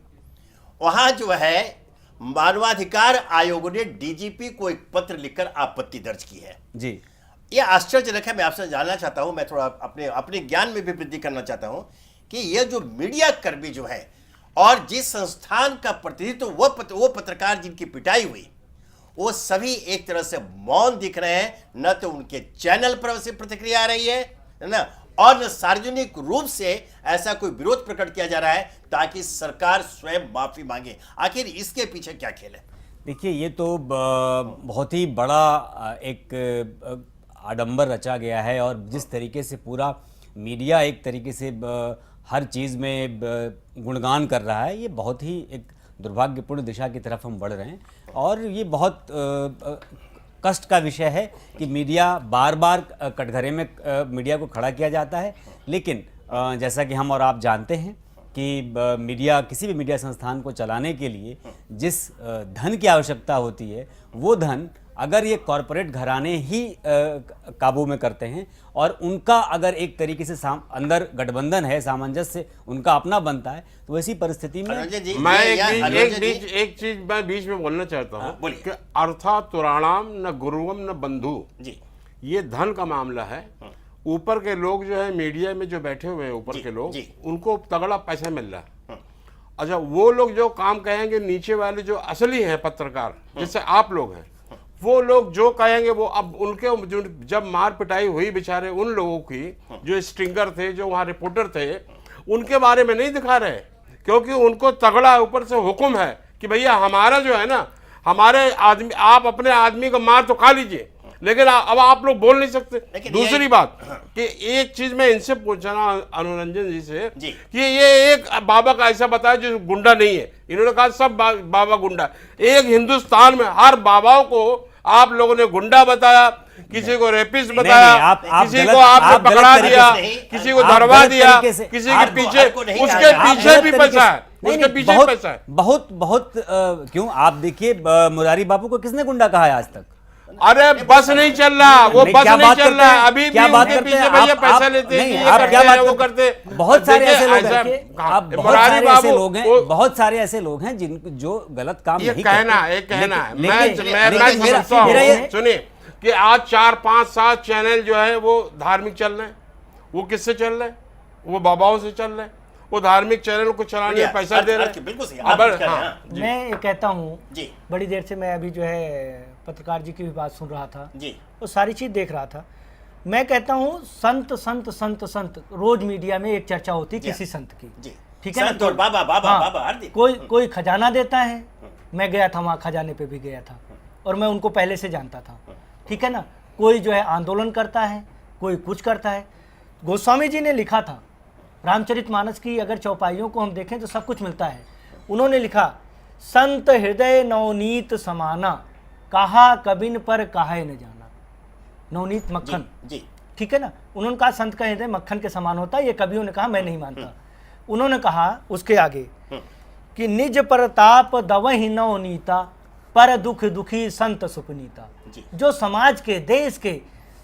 वहां जो है मानवाधिकार आयोग ने डीजीपी को एक पत्र लिखकर आपत्ति दर्ज की है जी। यह आश्चर्यजनक है। मैं आपसे जानना चाहता हूं, मैं थोड़ा अपने ज्ञान में भी वृद्धि करना चाहता हूं कि यह जो मीडिया कर्मी जो है और जिस संस्थान का प्रतिनिधित्व वो पत्रकार जिनकी पिटाई हुई, वो सभी एक तरह से मौन दिख रहे हैं। न तो उनके चैनल पर से प्रतिक्रिया आ रही है ना, और न सार्वजनिक रूप से ऐसा कोई विरोध प्रकट किया जा रहा है ताकि सरकार स्वयं माफी मांगे। आखिर इसके पीछे क्या खेल है? देखिए, ये तो बहुत ही बड़ा एक आडंबर रचा गया है और जिस तरीके से पूरा मीडिया एक तरीके से हर चीज़ में गुणगान कर रहा है, ये बहुत ही एक दुर्भाग्यपूर्ण दिशा की तरफ हम बढ़ रहे हैं। और ये बहुत कष्ट का विषय है कि मीडिया बार बार कटघरे में मीडिया को खड़ा किया जाता है, लेकिन जैसा कि हम और आप जानते हैं कि मीडिया, किसी भी मीडिया संस्थान को चलाने के लिए जिस धन की आवश्यकता होती है, वो धन अगर ये कॉरपोरेट घराने ही काबू में करते हैं और उनका अगर एक तरीके से अंदर गठबंधन है, सामंजस्य उनका अपना बनता है, तो ऐसी परिस्थिति में मैं एक चीज मैं बीच में बोलना चाहता हूँ कि अर्थातुराणाम न गुरुवम न बंधु जी, ये धन का मामला है। ऊपर के लोग जो है मीडिया में जो बैठे हुए हैं, ऊपर के लोग, उनको तगड़ा पैसा मिल रहा है। अच्छा, वो लोग जो काम कहेंगे, नीचे वाले जो असली हैं पत्रकार, जैसे आप लोग हैं, वो लोग जो कहेंगे वो अब उनके जो जब मार पिटाई हुई बेचारे उन लोगों की, जो स्ट्रिंगर थे, जो वहाँ रिपोर्टर थे, उनके बारे में नहीं दिखा रहे, क्योंकि उनको तगड़ा ऊपर से हुक्म है कि भैया हमारा जो है ना, हमारे आदमी, आप अपने आदमी को मार तो खा लीजिए, लेकिन अब आप लोग बोल नहीं सकते। दूसरी बात कि एक चीज मैं इनसे पूछना अनुरंजन जी से कि ये एक बाबा का ऐसा बताया जो गुंडा नहीं है। इन्होंने कहा सब बाबा गुंडा। एक हिंदुस्तान में हर बाबाओं को आप लोगों ने गुंडा बताया, किसी को रेपिस्ट बताया, किसी को आपने पकड़ा दिया, किसी को धरवा दिया, किसी के पीछे, उसके पीछे भी पैसा है, उसके पीछे पैसा है। बहुत बहुत क्यों? आप देखिए, मुरारी बापू को किसने गुंडा कहा है आज तक? अरे बस नहीं चल रहा, वो बस नहीं चल रहा, अभी क्या बात करते हैं? भैया पैसा लेते हैं, आप क्या बात वो करते। बहुत सारे ऐसे लोग हैं, आप बहुत सारे ऐसे लोग हैं, बहुत सारे ऐसे लोग हैं जिन जो गलत काम नहीं करते। कहना है मैं समझता हूँ, सुनिए कि आज 4, 5, 7 चैनल जो है वो धार्मिक चल रहे हैं। वो किससे चल रहे हैं? वो बाबाओं से चल रहे हैं। वो धार्मिक चैनल को चलाने में पैसा दे रहे हैं। मैं कहता हूँ, बड़ी देर से मैं अभी जो है पत्रकार जी की भी बात सुन रहा था जी, वो सारी चीज देख रहा था। मैं कहता हूँ संत संत संत संत, रोज मीडिया में एक चर्चा होती किसी संत की, ठीक है ना? तो बाबा बाबा बाबा कोई खजाना देता है। मैं गया था वहाँ, खजाने पे भी गया था और मैं उनको पहले से जानता था, ठीक है ना? कोई जो है आंदोलन करता है, कोई कुछ करता है। गोस्वामी जी ने लिखा था, रामचरितमानस की अगर चौपाइयों को हम देखें तो सब कुछ मिलता है। उन्होंने लिखा, संत हृदय नवनीत समाना, कहा कबिन पर काहे न जाना। नवनीत मक्खन जी, ठीक है ना? उन्होंने कहा संत का हृदय मक्खन के समान होता है। ये कवियों ने कहा, मैं नहीं मानता। उन्होंने कहा उसके आगे कि निज परताप दवहि नवनीता, पर दुख दुखी संत सुपनीता। जो समाज के, देश के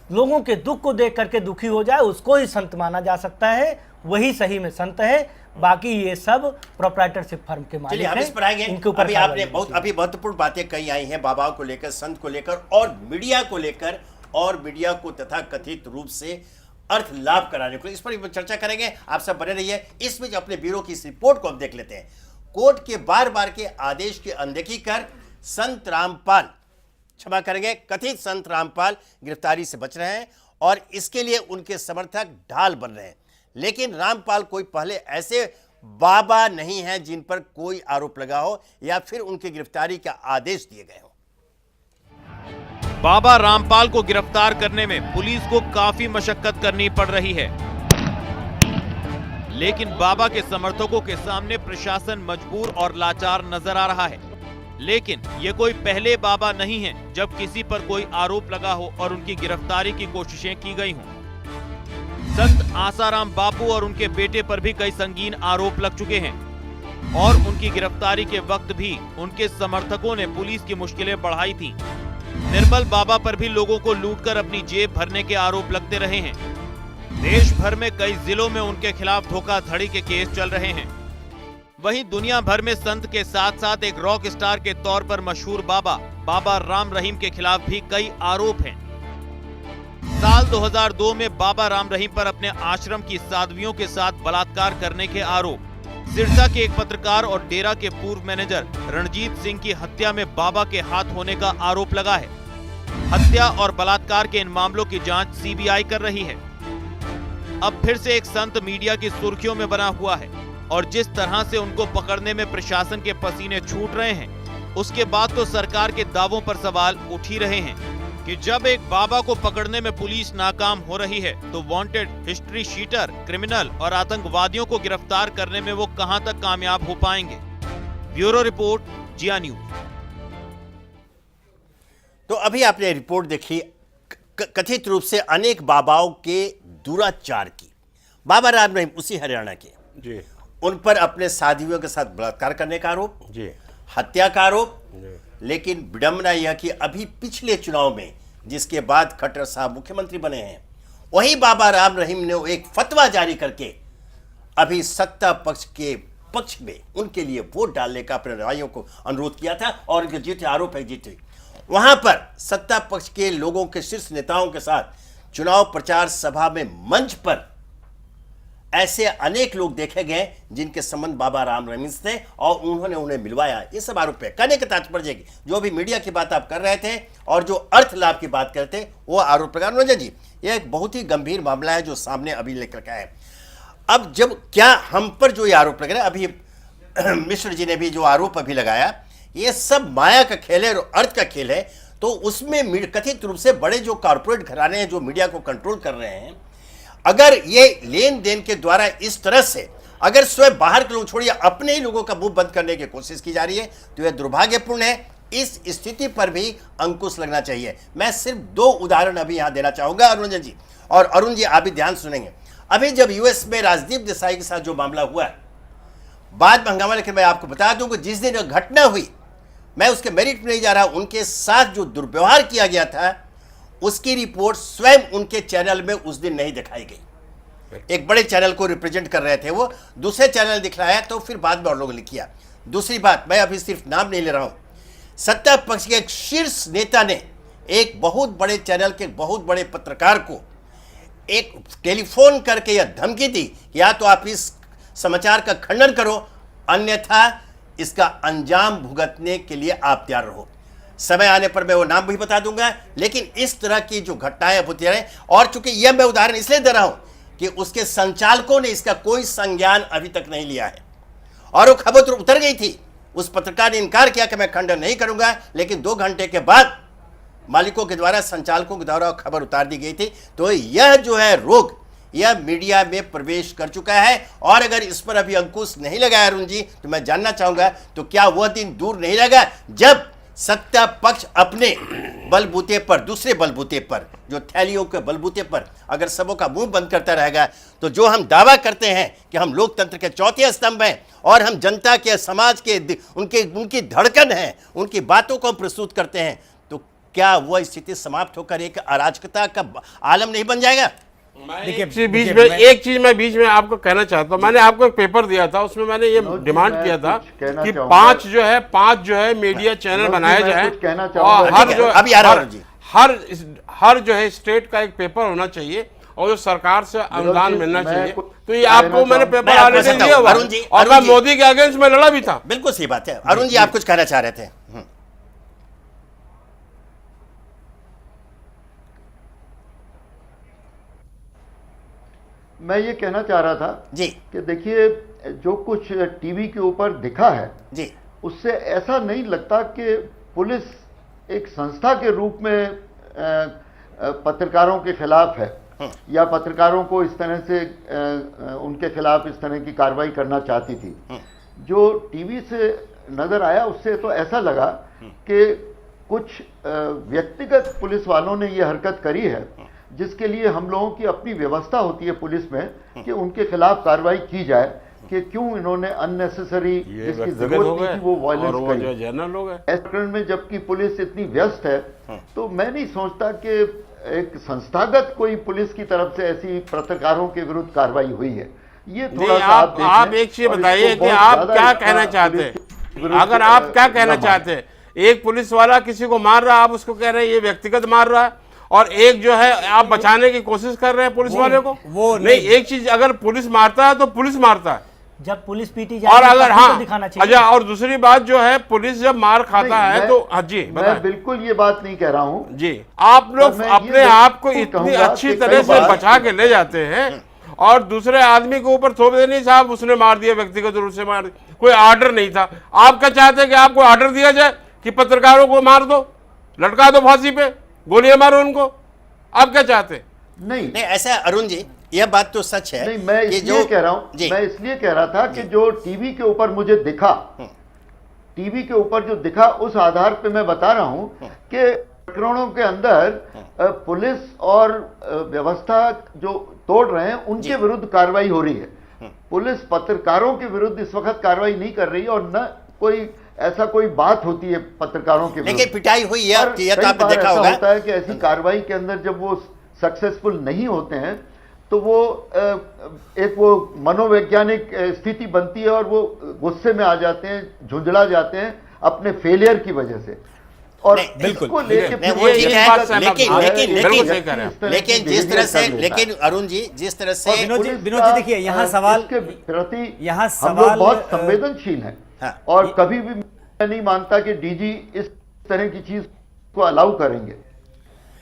लोगों के दुख को देख करके दुखी हो जाए, उसको ही संत माना जा सकता है, वही सही में संत है। बाकी ये सब प्रोप्राइटरशिप फर्म के मालिक हैं। हम इस पर आएंगे। अभी आपने अभी महत्वपूर्ण बातें कही आई हैं बाबाओं को लेकर, संत को लेकर और मीडिया को लेकर, और मीडिया को तथा कथित रूप से अर्थ लाभ कराने को, इस पर चर्चा करेंगे। आप सब बने रहिए। इस बीच अपने ब्यूरो की इस रिपोर्ट को हम देख लेते हैं। कोर्ट के बार बार के आदेश की अनदेखी कर संत रामपाल, क्षमा करेंगे, कथित संत रामपाल गिरफ्तारी से बच रहे हैं और इसके लिए उनके समर्थक ढाल बन रहे हैं। लेकिन रामपाल कोई पहले ऐसे बाबा नहीं है जिन पर कोई आरोप लगा हो या फिर उनकी गिरफ्तारी का आदेश दिए गए हो। बाबा रामपाल को गिरफ्तार करने में पुलिस को काफी मशक्कत करनी पड़ रही है, लेकिन बाबा के समर्थकों के सामने प्रशासन मजबूर और लाचार नजर आ रहा है। लेकिन ये कोई पहले बाबा नहीं है जब किसी पर कोई आरोप लगा हो और उनकी गिरफ्तारी की कोशिशें की गई हों। संत आसाराम बापू और उनके बेटे पर भी कई संगीन आरोप लग चुके हैं और उनकी गिरफ्तारी के वक्त भी उनके समर्थकों ने पुलिस की मुश्किलें बढ़ाई थी। निर्मल बाबा पर भी लोगों को लूटकर अपनी जेब भरने के आरोप लगते रहे हैं। देश भर में कई जिलों में उनके खिलाफ धोखाधड़ी के केस चल रहे हैं। वहीं दुनिया भर में संत के साथ साथ एक रॉक स्टार के तौर पर मशहूर बाबा राम रहीम के खिलाफ भी कई आरोप हैं। साल 2002 में बाबा राम रहीम पर अपने आश्रम की साध्वियों के साथ बलात्कार करने के आरोप, सिरसा के एक पत्रकार और डेरा के पूर्व मैनेजर रणजीत सिंह की हत्या में बाबा के हाथ होने का आरोप लगा है। हत्या और बलात्कार के इन मामलों की जांच सीबीआई कर रही है। अब फिर से एक संत मीडिया की सुर्खियों में बना हुआ है और जिस तरह से उनको पकड़ने में प्रशासन के पसीने छूट रहे हैं, उसके बाद तो सरकार के दावों पर सवाल उठ ही रहे हैं कि जब एक बाबा को पकड़ने में पुलिस नाकाम हो रही है तो वांटेड, हिस्ट्री शीटर, क्रिमिनल और आतंकवादियों को गिरफ्तार करने में वो कहां तक कामयाब हो पाएंगे। ब्यूरो रिपोर्ट, जिया न्यूज। तो अभी आपने रिपोर्ट देखी कथित रूप से अनेक बाबाओं के दुराचार की। बाबा राम रहीम उसी हरियाणा के जी, उन पर अपने साध्वियों के साथ बलात्कार करने का आरोप जी, हत्या का आरोप। लेकिन विडंबना यह कि अभी पिछले चुनाव में जिसके बाद खट्टर साहब मुख्यमंत्री बने हैं, वही बाबा राम रहीम ने एक फतवा जारी करके अभी सत्ता पक्ष के पक्ष में उनके लिए वोट डालने का अपने अनुयायियों को अनुरोध किया था और उनके जीते आरोप है जीते। वहां पर सत्ता पक्ष के लोगों के शीर्ष नेताओं के साथ चुनाव प्रचार सभा में मंच पर ऐसे अनेक लोग देखे गए जिनके संबंध बाबा राम रहीम से और उन्होंने उन्हें मिलवाया। ये सब आरोप है। कहने के तात्पर्य कि जो भी मीडिया की बात आप कर रहे थे और जो अर्थ लाभ की बात करते वो आरोप लगा। रंजन जी, यह एक बहुत ही गंभीर मामला है जो सामने अभी लेकर के है। अब जब क्या हम पर जो ये आरोप लग रहा है, अभी मिश्र जी ने भी जो आरोप अभी लगाया, ये सब माया का खेल है और अर्थ का खेल है। तो उसमें कथित रूप से बड़े जो कॉर्पोरेट घराने हैं जो मीडिया को कंट्रोल कर रहे हैं, अगर ये लेन देन के द्वारा इस तरह से अगर स्वयं बाहर के लोग छोड़िए अपने ही लोगों का मुंह बंद करने की कोशिश की जा रही है तो यह दुर्भाग्यपूर्ण है। इस स्थिति पर भी अंकुश लगना चाहिए। मैं सिर्फ 2 उदाहरण अभी यहां देना चाहूंगा अरुण जी, और अरुण जी आप भी ध्यान सुनेंगे। अभी जब यूएस में राजदीप देसाई के साथ जो मामला हुआ है, बाद में हंगामा, लेकिन मैं आपको बता दूं कि जिस दिन घटना हुई, मैं उसके मेरिट में नहीं जा रहा, उनके साथ जो दुर्व्यवहार किया गया था उसकी रिपोर्ट स्वयं उनके चैनल में उस दिन नहीं दिखाई गई। एक बड़े चैनल को रिप्रेजेंट कर रहे थे वो, दूसरे चैनल दिखलाया तो फिर बाद में और लोगों ने किया। दूसरी बात, मैं अभी सिर्फ नाम नहीं ले रहा हूं, सत्ता पक्ष के एक शीर्ष नेता ने एक बहुत बड़े चैनल के बहुत बड़े पत्रकार को एक टेलीफोन करके यह धमकी दी, या तो आप इस समाचार का खंडन करो अन्यथा इसका अंजाम भुगतने के लिए आप तैयार रहो। समय आने पर मैं वो नाम भी बता दूंगा। लेकिन इस तरह की जो घटनाएं होती रहे, और चूंकि यह मैं उदाहरण इसलिए दे रहा हूं कि उसके संचालकों ने इसका कोई संज्ञान अभी तक नहीं लिया है और वो खबर तो उतर गई थी। उस पत्रकार ने इनकार किया कि मैं खंडन नहीं करूंगा, लेकिन 2 घंटे के बाद मालिकों के द्वारा, संचालकों के द्वारा खबर उतार दी गई थी। तो यह जो है रोग, यह मीडिया में प्रवेश कर चुका है और अगर इस पर अभी अंकुश नहीं लगाया अरुण जी, तो मैं जानना चाहूंगा तो क्या वह दिन दूर नहीं लगा जब सत्ता पक्ष अपने बलबूते पर, दूसरे बलबूते पर, जो थैलियों के बलबूते पर अगर सबों का मुंह बंद करता रहेगा, तो जो हम दावा करते हैं कि हम लोकतंत्र के चौथे स्तंभ हैं और हम जनता के, समाज के, उनकी धड़कन है, उनकी बातों को हम प्रस्तुत करते हैं, तो क्या वह स्थिति समाप्त होकर एक अराजकता का आलम नहीं बन जाएगा? देखिए एक चीज मैं बीच में आपको कहना चाहता हूँ। मैंने आपको एक पेपर दिया था, उसमें मैंने ये डिमांड किया था कि 5 जो है मीडिया चैनल बनाया जाए और हर जो है स्टेट का एक पेपर होना चाहिए और जो सरकार से अनुदान मिलना चाहिए। तो ये आपको मैंने पेपर ऑलरेडी दिया हुआ और मैं मोदी के अगेंस्ट में लड़ा भी था। बिल्कुल सही बात है। अरुण जी आप कुछ कहना चाह रहे थे? मैं ये कहना चाह रहा था जी कि देखिए जो कुछ टीवी के ऊपर दिखा है जी, उससे ऐसा नहीं लगता कि पुलिस एक संस्था के रूप में पत्रकारों के खिलाफ है या पत्रकारों को इस तरह से उनके खिलाफ इस तरह की कार्रवाई करना चाहती थी। जो टीवी से नजर आया उससे तो ऐसा लगा कि कुछ व्यक्तिगत पुलिस वालों ने ये हरकत करी है, जिसके लिए हम लोगों की अपनी व्यवस्था होती है पुलिस में कि उनके खिलाफ कार्रवाई की जाए कि क्यों इन्होंने अननेसेसरी जिसकी जरूरत नहीं थी वो वायलेंस करी। जनरल लोग हैं इस प्रकरण में जबकि पुलिस इतनी व्यस्त है, तो मैं नहीं सोचता कि एक संस्थागत कोई पुलिस की तरफ से ऐसी पत्रकारों के विरुद्ध कार्रवाई हुई है। ये थोड़ा सा आप एक चीज बताइए कि आप क्या कहना चाहते हैं। अगर आप क्या कहना चाहते हैं, एक पुलिस वाला किसी को मार रहा है, आप उसको कह रहे हैं ये व्यक्तिगत मार रहा है, और एक जो है आप बचाने की कोशिश कर रहे हैं पुलिस वाले को। वो नहीं, एक चीज, अगर पुलिस मारता है तो पुलिस मारता है, जब पुलिस पीटी और जाए अगर तो दिखाना चाहिए। अच्छा, और दूसरी बात जो है, पुलिस जब मार खाता है तो हाँ जी मैं बिल्कुल ये बात नहीं कह रहा हूँ जी, आप लोग मैं अपने ये आप को बिल्कुल इतनी कहूंगा अच्छी कि तरह कई से बार- बचा के ले जाते हैं और दूसरे आदमी के ऊपर थोप दे, नहीं साहब उसने मार दिया, व्यक्तिगत रूप से मार दिया, कोई ऑर्डर नहीं था। आप क्या चाहते हैं कि आपको ऑर्डर दिया जाए कि पत्रकारों को मार दो, लटका दो फांसी पे, गोलियां मारो उनको? आप क्या चाहते हैं? नहीं नहीं, ऐसा अरुण जी, यह बात तो सच है नहीं, मैं कि इसलिए कह रहा हूं, जी, मैं इसलिए कह रहा था कि जो टीवी के ऊपर मुझे दिखा, टीवी के ऊपर जो दिखा उस आधार पे मैं बता रहा हूं कि प्रकरणों के अंदर पुलिस और व्यवस्था जो तोड़ रहे हैं उनके विरुद्ध कार्रवाई हो रही है। पुलिस पत्रकारों के विरुद्ध इस वक्त कार्रवाई नहीं कर रही, और न कोई ऐसा कोई बात होती है पत्रकारों के विरुद्ध। लेकिन पिटाई हुई है, पर ये तो कई आपने बार देखा ऐसा होगा। होता है कि ऐसी कार्रवाई के अंदर जब वो सक्सेसफुल नहीं होते हैं तो वो एक वो मनोवैज्ञानिक स्थिति बनती है और वो गुस्से में आ जाते हैं, झुंझला जाते हैं अपने फेलियर की वजह से। और नहीं, बिल्कुल, इसको लेके नहीं, फिर वो ये ठीक इस है, बात से लेकिन जो है, लेकिन बिल्कुल सही व्यक्ति कह रहे हैं। इस तरह लेकिन की जिस तरह से, behavior कर लेता है। लेकिन अरुण जी, जिस तरह से पुलिस विनोद जी देखिए, यहाँ का, सवाल- इसके प्रति यहाँ हम लोग सवाल, बहुत संवेदनशील हैं, हाँ। और कभी भी मैं नहीं मानता कि डीजी इस तरह की चीज को अलाउ करेंगे।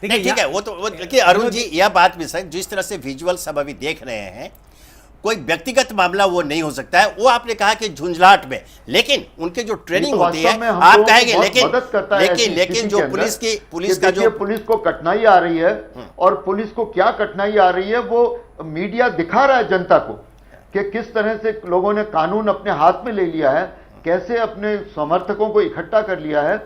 नहीं, ठीक है, वो तो देखिए अरुण जी, यह बात भी सर, जिस तरह से विजुअल सब अभी देख रहे हैं, कोई व्यक्तिगत मामला वो नहीं हो सकता है। वो आपने कहा कि झुंझलाहट में, लेकिन उनके जो ट्रेनिंग तो होती वास्तव है, में हम आप लोगों को कहेंगे, बहुत लेकिन मदद करता है ऐसी लेकिन स्थिति जो के अंदर पुलिस कि का देखिए, जो पुलिस को कठिनाई आ रही है, और पुलिस को क्या कठिनाई आ रही है वो मीडिया दिखा रहा है जनता को कि किस तरह से लोगों ने कानून अपने हाथ में ले लिया है, कैसे अपने समर्थकों को इकट्ठा कर लिया है,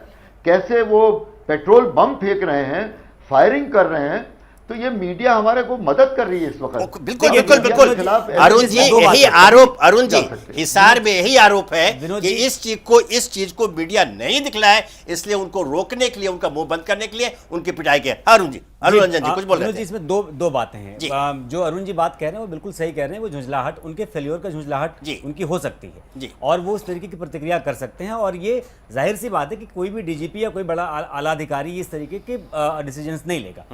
कैसे वो पेट्रोल बम फेंक रहे हैं, फायरिंग कर रहे हैं। तो ये मीडिया हमारे को मदद कर रही है इस वक्त। बिल्कुल देखिए, बिल्कुल मीडिया बिल्कुल के खिलाफ अरुण जी, दो यही बातें आरोप, अरुण जी, जा सकते हैं। हिसार में यही आरोप है विनोद कि जी- इस चीज को मीडिया नहीं दिखलाए, इसलिए उनको रोकने के लिए, उनका मुंह बंद करने के लिए उनकी पिटाई के। अरुण जी, अरुण रंजन जी कुछ बोल रहे विनोद जी, थे। इसमें दो बातें हैं। जी। जो अरुण जी बात कह रहे हैं वो बिल्कुल सही कह रहे हैं। वो झुंझलाहट, उनके फेल्योर का झुंझलाहट जी। उनकी हो सकती है, जी। और वो उस तरीके की प्रतिक्रिया कर सकते हैं। और ये जाहिर सी बात है कि कोई भी डीजीपी या कोई बड़ा आला अधिकारी इस तरीके के डिसीजंस नहीं लेगा।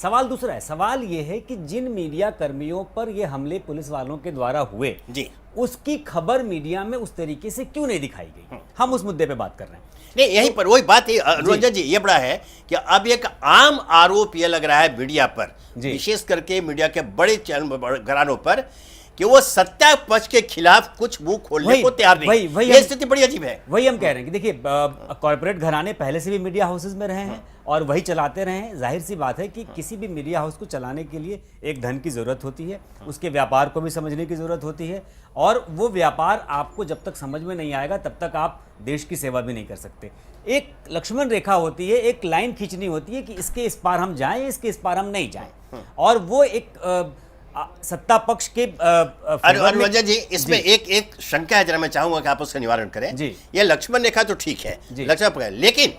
सवाल दूसरा है, सवाल ये है कि जिन मीडिया कर्मियों पर ये हमले पुलिस वालों के द्वारा हुए, जी, उसकी खबर मीडिया में उस तरीके से क्यों नहीं दिखाई गई? हम उस मुद्दे पे बात कर रहे हैं। नहीं, यहीं पर वही बात है रंजन जी, ये बड़ा है कि अब एक आम आरोप ये लग रहा है मीडिया पर, जी। विशेष करके मीडिया के बड़े चैनल घरानों पर, कि वो सत्ता पक्ष के खिलाफ कुछ मुंह खोलने को तैयार नहीं। ये स्थिति बड़ी अजीब है। वही हम कह रहे हैं कि देखिए, कॉर्पोरेट घराने पहले से भी मीडिया हाउसेज में रहे हैं और वही चलाते रहे हैं। जाहिर सी बात है कि किसी भी मीडिया हाउस को चलाने के लिए एक धन की जरूरत होती है, उसके व्यापार को भी समझने की जरूरत होती है, और वो व्यापार आपको जब तक समझ में नहीं आएगा तब तक आप देश की सेवा भी नहीं कर सकते। एक लक्ष्मण रेखा होती है, एक लाइन खींचनी होती है कि इसके इस पार हम जाएं, इसके इस पार हम नहीं जाएं, और वो एक सत्ता पक्ष के रंजन जी, इसमें एक शंका है, जरा मैं चाहूंगा कि आप उसका निवारण करें। जी। ये लक्ष्मण रेखा तो ठीक है, जी। लक्ष्मण रेखा, लेकिन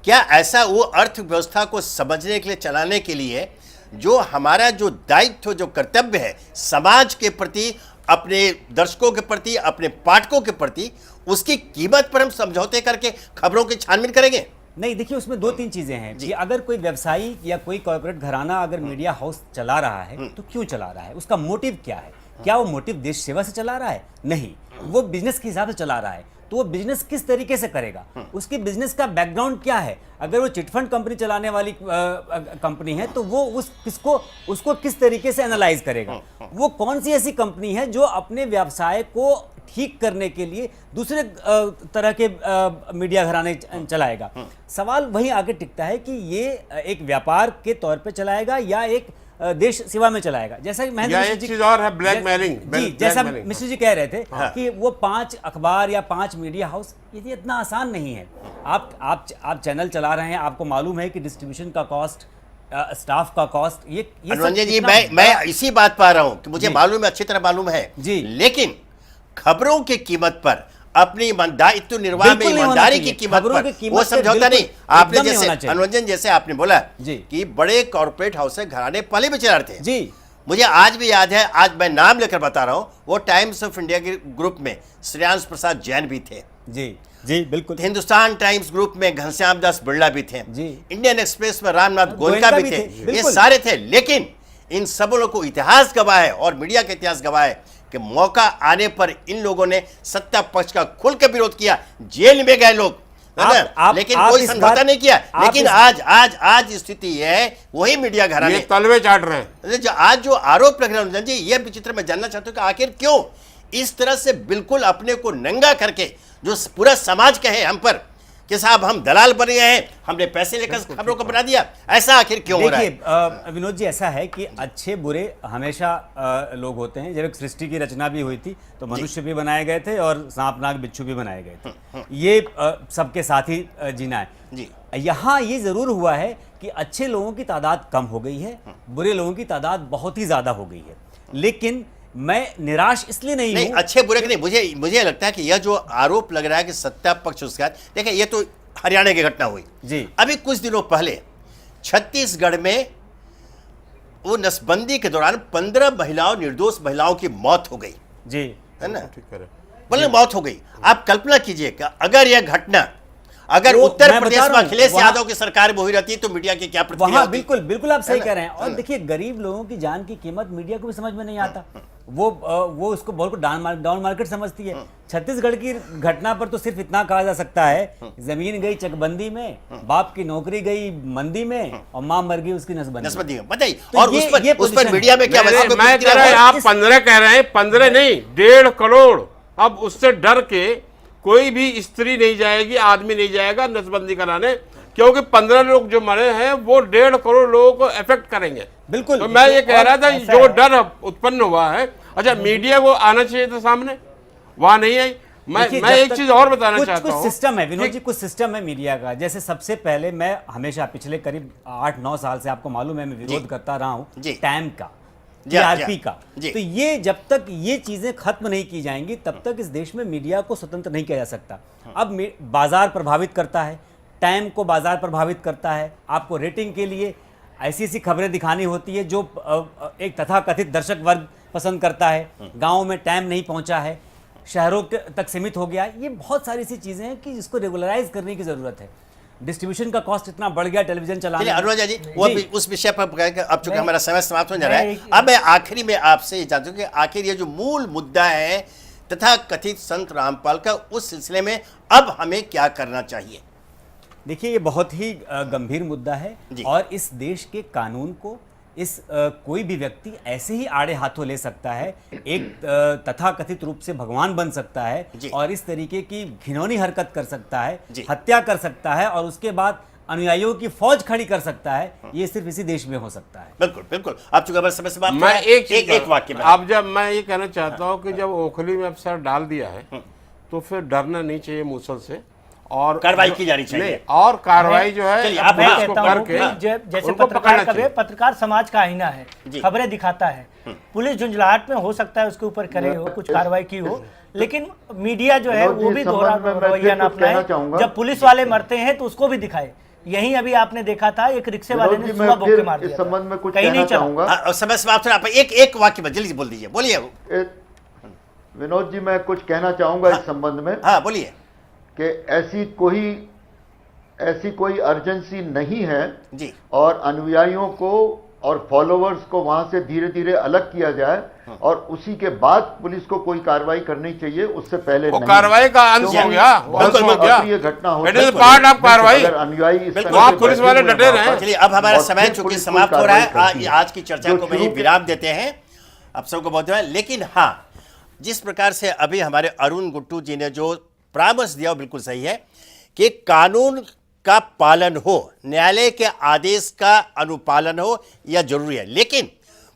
क्या ऐसा वो अर्थव्यवस्था को समझने के लिए, चलाने के लिए, जो हमारा जो दायित्व, जो कर्तव्य है समाज के प्रति, अपने दर्शकों के प्रति, अपने पाठकों के प्रति, उसकी कीमत पर हम समझौते करके खबरों की छानबीन करेंगे? नहीं, देखिए, उसमें दो तीन चीजें हैं कि अगर कोई व्यवसायी या कोई कॉर्पोरेट घराना अगर मीडिया हाउस चला रहा है तो क्यों चला रहा है, उसका मोटिव क्या है? क्या वो मोटिव देश सेवा से चला रहा है? नहीं, वो बिजनेस के हिसाब से चला रहा है। तो वो बिजनेस किस तरीके से करेगा, उसकी बिजनेस का बैकग्राउंड क्या है? अगर वो चिटफंड कंपनी चलाने वाली कंपनी है तो वो उसको किस तरीके से एनालाइज करेगा? वो कौन सी ऐसी कंपनी है जो अपने व्यवसाय को ठीक करने के लिए दूसरे तरह के मीडिया घराने चलाएगा? सवाल वहीं आगे टिकता है कि ये एक व्यापार के तौर पे चलाएगा या एक देश सेवा में चलाएगा। जैसा कि महेंद्र या मिश्र एक जी- चीज और है, ब्लैकमेलिंग। जी, जैसा ब्लैकमेलिंग। मिश्र जी कह रहे थे कि वो 5 अखबार या 5 मीडिया हाउस, ये इतना आसान नहीं है। आप चैनल चला रहे हैं, आपको मालूम है कि डिस्ट्रीब्यूशन का कॉस्ट, स्टाफ का कॉस्ट, ये सब अनुरंजन जी, कितना मैं बड़ा- इसी बात पा रहा हूं कि मुझे जी। मालूम है, अच्छी तरह मालूम है जी। लेकिन खबरों की कीमत पर, अपनी ईमानदारी निर्वाह में बिल्कुल नहीं होना ईमानदारी की चाहिए। कीमत खबरों पर की कीमत वो पे समझौता बिल्कुल नहीं। आपने एकदम नहीं जैसे होना चाहिए। अनुरंजन जैसे आपने बोला जी। कि बड़े कॉर्पोरेट हाउस से घराने पहले भी चला रहे थे। जी, मुझे आज भी याद है, आज मैं नाम लेकर बता रहा हूं, वो टाइम्स ऑफ इंडिया के ग्रुप में श्रेयांश प्रसाद जैन भी थे, जी बिल्कुल। हिंदुस्तान टाइम्स ग्रुप में घनश्याम दास बिरला भी थे, जी। इंडियन एक्सप्रेस में रामनाथ गोयनका भी थे, ये बिल्कुल। सारे थे। लेकिन इन सब लोगों को इतिहास गवाह है और मीडिया का इतिहास गवाह है कि मौका आने पर इन लोगों ने सत्ता पक्ष का खुल के विरोध किया, जेल में गए लोग, है ना? लेकिन कोई इस समझौता बात- नहीं किया। आप लेकिन इस- आज स्थिति है, वही मीडिया ये घराने तलवे चाट रहे हैं। आज जो आरोप लग रहे हैं रंजन जी, ये विचित्र, मैं जानना चाहता हूं कि आखिर क्यों इस तरह से बिल्कुल अपने को नंगा करके, जो पूरा समाज कहे हम पर कि साहब हम दलाल बन गए हैं, हमने पैसे लेकर खबरों को बना दिया, ऐसा आखिर क्यों हो रहा है? देखिए विनोद जी, ऐसा है कि अच्छे बुरे हमेशा लोग होते हैं। जब एक सृष्टि की रचना भी हुई थी तो मनुष्य भी बनाए गए थे और सांप नाग बिच्छू भी बनाए गए थे। ये सबके साथ ही जीना है जी। यहाँ ये जरूर हुआ है कि अच्छे लोगों की तादाद कम हो गई है, बुरे लोगों की तादाद बहुत ही ज्यादा हो गई है। लेकिन मैं निराश इसलिए नहीं नहीं, हूं। अच्छे बुरे के नहीं, मुझे लगता है कि यह जो आरोप लग रहा है कि सत्ता पक्ष उसका, देखिए ये तो हरियाणा की घटना हुई जी। अभी कुछ दिनों पहले छत्तीसगढ़ में वो नसबंदी के दौरान 15 महिलाओं, निर्दोष महिलाओं की मौत हो गई, जी, है ना? ठीक है। बोले मौत हो गई। आप कल्पना कीजिए कि अगर यह घटना अगर वो उत्तर मैं प्रदेश बता में रहा हूं, अखिलेश वहाँ- यादव की सरकार में हुई रहती तो मीडिया की क्या प्रतिक्रिया वहाँ होती? बिल्कुल बिल्कुल आप सही ना? कह रहे हैं। और है ना? देखिए, गरीब लोगों की जान की कीमत मीडिया को भी समझ में नहीं आता। वो उसको बहुत डाउन मार्केट समझती है। छत्तीसगढ़ की घटना पर तो सिर्फ इतना कहा जा सकता है, जमीन गई चकबंदी में, बाप की नौकरी गई मंदी में और माँ मर गई उसकी नसबंदी में। नसबंदी में बताइए। तो और ये उस पर पोजीशन मीडिया में क्या मैं वैसे कोई कह प्रतिक्रिया रहा है, हुआ? आप 15 कह रहे हैं, 15 नहीं 1.5 करोड़। अब उससे डर के कोई भी स्त्री नहीं जाएगी, आदमी नहीं जाएगा नसबंदी कराने, क्योंकि 15 लोग जो मरे हैं वो 1.5 करोड़ लोगों को इफेक्ट करेंगे। बिल्कुल। तो मैं ये कह रहा था, ऐसा जो है। डर उत्पन्न हुआ है, अच्छा मीडिया को आना चाहिए था सामने, वहां नहीं आई। देखिए, मैं जब एक तक चीज और बताना चाहता कुछ हूँ। सिस्टम है विनोद जी, कुछ सिस्टम है मीडिया का। जैसे सबसे पहले मैं हमेशा पिछले करीब 8-9 साल से आपको मालूम है मैं विरोध करता रहा हूँ जी। टैम का, जी, टीआरपी जी, का। जी। तो ये जब तक ये चीजें खत्म नहीं की जाएंगी तब तक इस देश में मीडिया को स्वतंत्र नहीं किया जा सकता। अब बाजार प्रभावित करता है, टाइम को बाजार प्रभावित करता है। आपको रेटिंग के लिए ऐसी ऐसी खबरें दिखानी होती है जो एक तथाकथित दर्शक वर्ग पसंद करता है। गाँव में टाइम नहीं पहुंचा है, शहरों तक सीमित हो गया। ये बहुत सारी सी चीजें हैं कि जिसको रेगुलराइज करने की जरूरत है। डिस्ट्रीब्यूशन का कॉस्ट इतना बढ़ गया टेलीविजन चलाने चलिए में। अनुराजा जी, उस विषय पर अब चूंकि मैं- हमारा समय समाप्त हो जा रहा है, मैं एक- अब मैं आखिरी में आपसे ये जानता हूं कि आखिर ये जो मूल मुद्दा है तथा कथित संत रामपाल का, उस सिलसिले में अब हमें क्या करना चाहिए? देखिए, ये बहुत ही गंभीर मुद्दा है जी। और इस देश के कानून को कोई भी व्यक्ति ऐसे ही आड़े हाथों ले सकता है। एक तथाकथित रूप से भगवान बन सकता जी। है और इस तरीके की घिनौनी हरकत कर सकता है, जी। हत्या कर सकता है और उसके बाद अनुयायियों की फौज खड़ी कर सकता है। ये सिर्फ इसी देश में हो सकता है। बिल्कुल बिल्कुल। आप चूंकि हमारे समय समाप्त हो मैं रहा है, एक वाक्य में अब जब मैं ये कहना चाहता हूँ कि जब ओखली में अब सर डाल दिया है तो फिर डरना नहीं चाहिए मूसल से, और कार्रवाई की जानी चाहिए। नहीं, और कार्रवाई जो है चलिए, आप मैं पुलिस कहता हूं कि जैसे उनको पत्रकार पकड़ना कभी चाहिए। पत्रकार समाज का आईना है, जी। खबरें दिखाता है। पुलिस झुंझलाहट में हो सकता है उसके ऊपर करे हो, कुछ कार्रवाई की हो, लेकिन मीडिया जो है विनोद जी, वो भी इस दोहरा संबंध में मैं रवैया फिर ना कुछ कहना अपनाए। चाहूंगा। जब पुलिस वाले मरते हैं तो उसको भी दिखाए। यही अभी आपने देखा था, एक रिक्शे वाले विनोद ने जी, सुबह मैं भोग के फिर मार इस दिया था। संबंध में कुछ कहीं कहना नहीं चला। चाहूंगा। समय समाप्त हो रहा है, आप एक वाक्य में जल्दी से बोल दीजिए, बोलिए। विनोद जी, मैं कुछ कहना चाहूंगा इस संबंध में हाँ बोलिए। कि ऐसी कोई अर्जेंसी नहीं है जी। और अनुयायियों को और फॉलोवर्स को वहां से धीरे धीरे अलग किया जाए और उसी के बाद पुलिस को कोई कार्रवाई करनी चाहिए, उससे पहले वो नहीं। कार्रवाई का अंश क्योंकि हो गया, वो अंश बिल्कुल, हो गया। अगर ये घटना हो It is सकती part of है, कार्रवाई। अगर अनुयायी इस बिल्कुल, तरह वहाँ से पुलिस बैठे वाले हुए हैं डटे वहाँ रहे। पर, चलिए, अब हमारा और समय फिर चूंकि पुलिस समाप्त कोई हो रहा है, कार्रवाई करती है। आज की चर्चा जो को शुरू वही के- विराम देते हैं। आप सबको बहुत धन्यवाद। लेकिन हाँ, जिस प्रकार से अभी हमारे अरुण गुट्टू जी ने जो परामर्श दिया वो बिल्कुल सही है कि कानून का पालन हो, न्यायालय के आदेश का अनुपालन हो, यह जरूरी है। लेकिन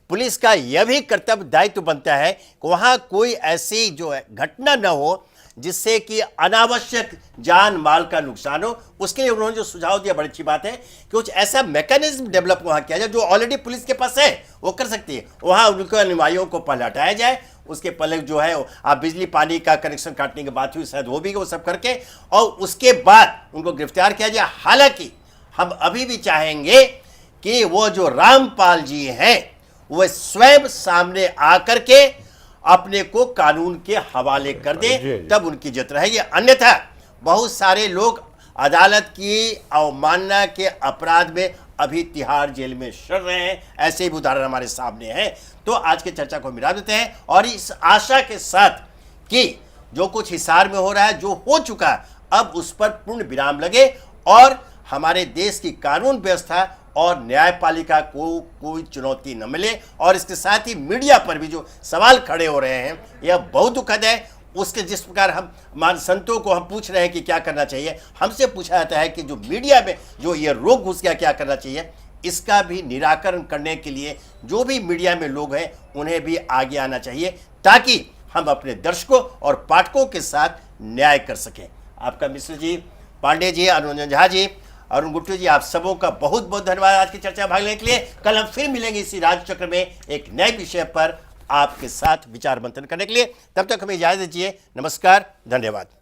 पुलिस का यह भी कर्तव्य दायित्व बनता है कि वहां कोई ऐसी जो है घटना न हो जिससे कि अनावश्यक जान माल का नुकसान हो। उसके लिए उन्होंने जो सुझाव दिया बड़ी अच्छी बात है कि कुछ ऐसा मैकेनिज्म डेवलप वहां किया जाए जो ऑलरेडी पुलिस के पास है, वो कर सकती है। वहां उनके अनुयायियों को पहले हटाया जाए, उसके पहले जो है आप बिजली पानी का कनेक्शन काटने की बात हुई, शायद वो भी वो सब करके, और उसके बाद उनको गिरफ्तार किया जाए। हालांकि हम अभी भी चाहेंगे कि वो जो रामपाल जी हैं वह स्वयं सामने आकर के अपने को कानून के हवाले कर दे, तब उनकी इज्जत रहेगी। अन्यथा बहुत सारे लोग अदालत की अवमानना के अपराध में अभी तिहाड़ जेल में सड़ रहे हैं। ऐसे भी उदाहरण हमारे सामने हैं। तो आज की चर्चा को मिला देते हैं और इस आशा के साथ कि जो कुछ हिसार में हो रहा है, जो हो चुका है, अब उस पर पूर्ण विराम लगे और हमारे देश की कानून व्यवस्था और न्यायपालिका को कोई चुनौती न मिले। और इसके साथ ही मीडिया पर भी जो सवाल खड़े हो रहे हैं, यह बहुत दुखद है। उसके जिस प्रकार हम मान संतों को हम पूछ रहे हैं कि क्या करना चाहिए, हमसे पूछा जाता है कि जो मीडिया में जो ये रोग घुस गया, क्या करना चाहिए। इसका भी निराकरण करने के लिए जो भी मीडिया में लोग हैं उन्हें भी आगे आना चाहिए, ताकि हम अपने दर्शकों और पाठकों के साथ न्याय कर सकें। आपका मिश्र जी, पांडे जी, अनुरंजन झा जी, अरुण गुट्टू जी, आप सबों का बहुत बहुत धन्यवाद आज की चर्चा में भाग लेने के लिए। कल हम फिर मिलेंगे इसी राजचक्र में एक नए विषय पर आपके साथ विचार मंथन करने के लिए। तब तक हमें इजाजत दीजिए। नमस्कार, धन्यवाद।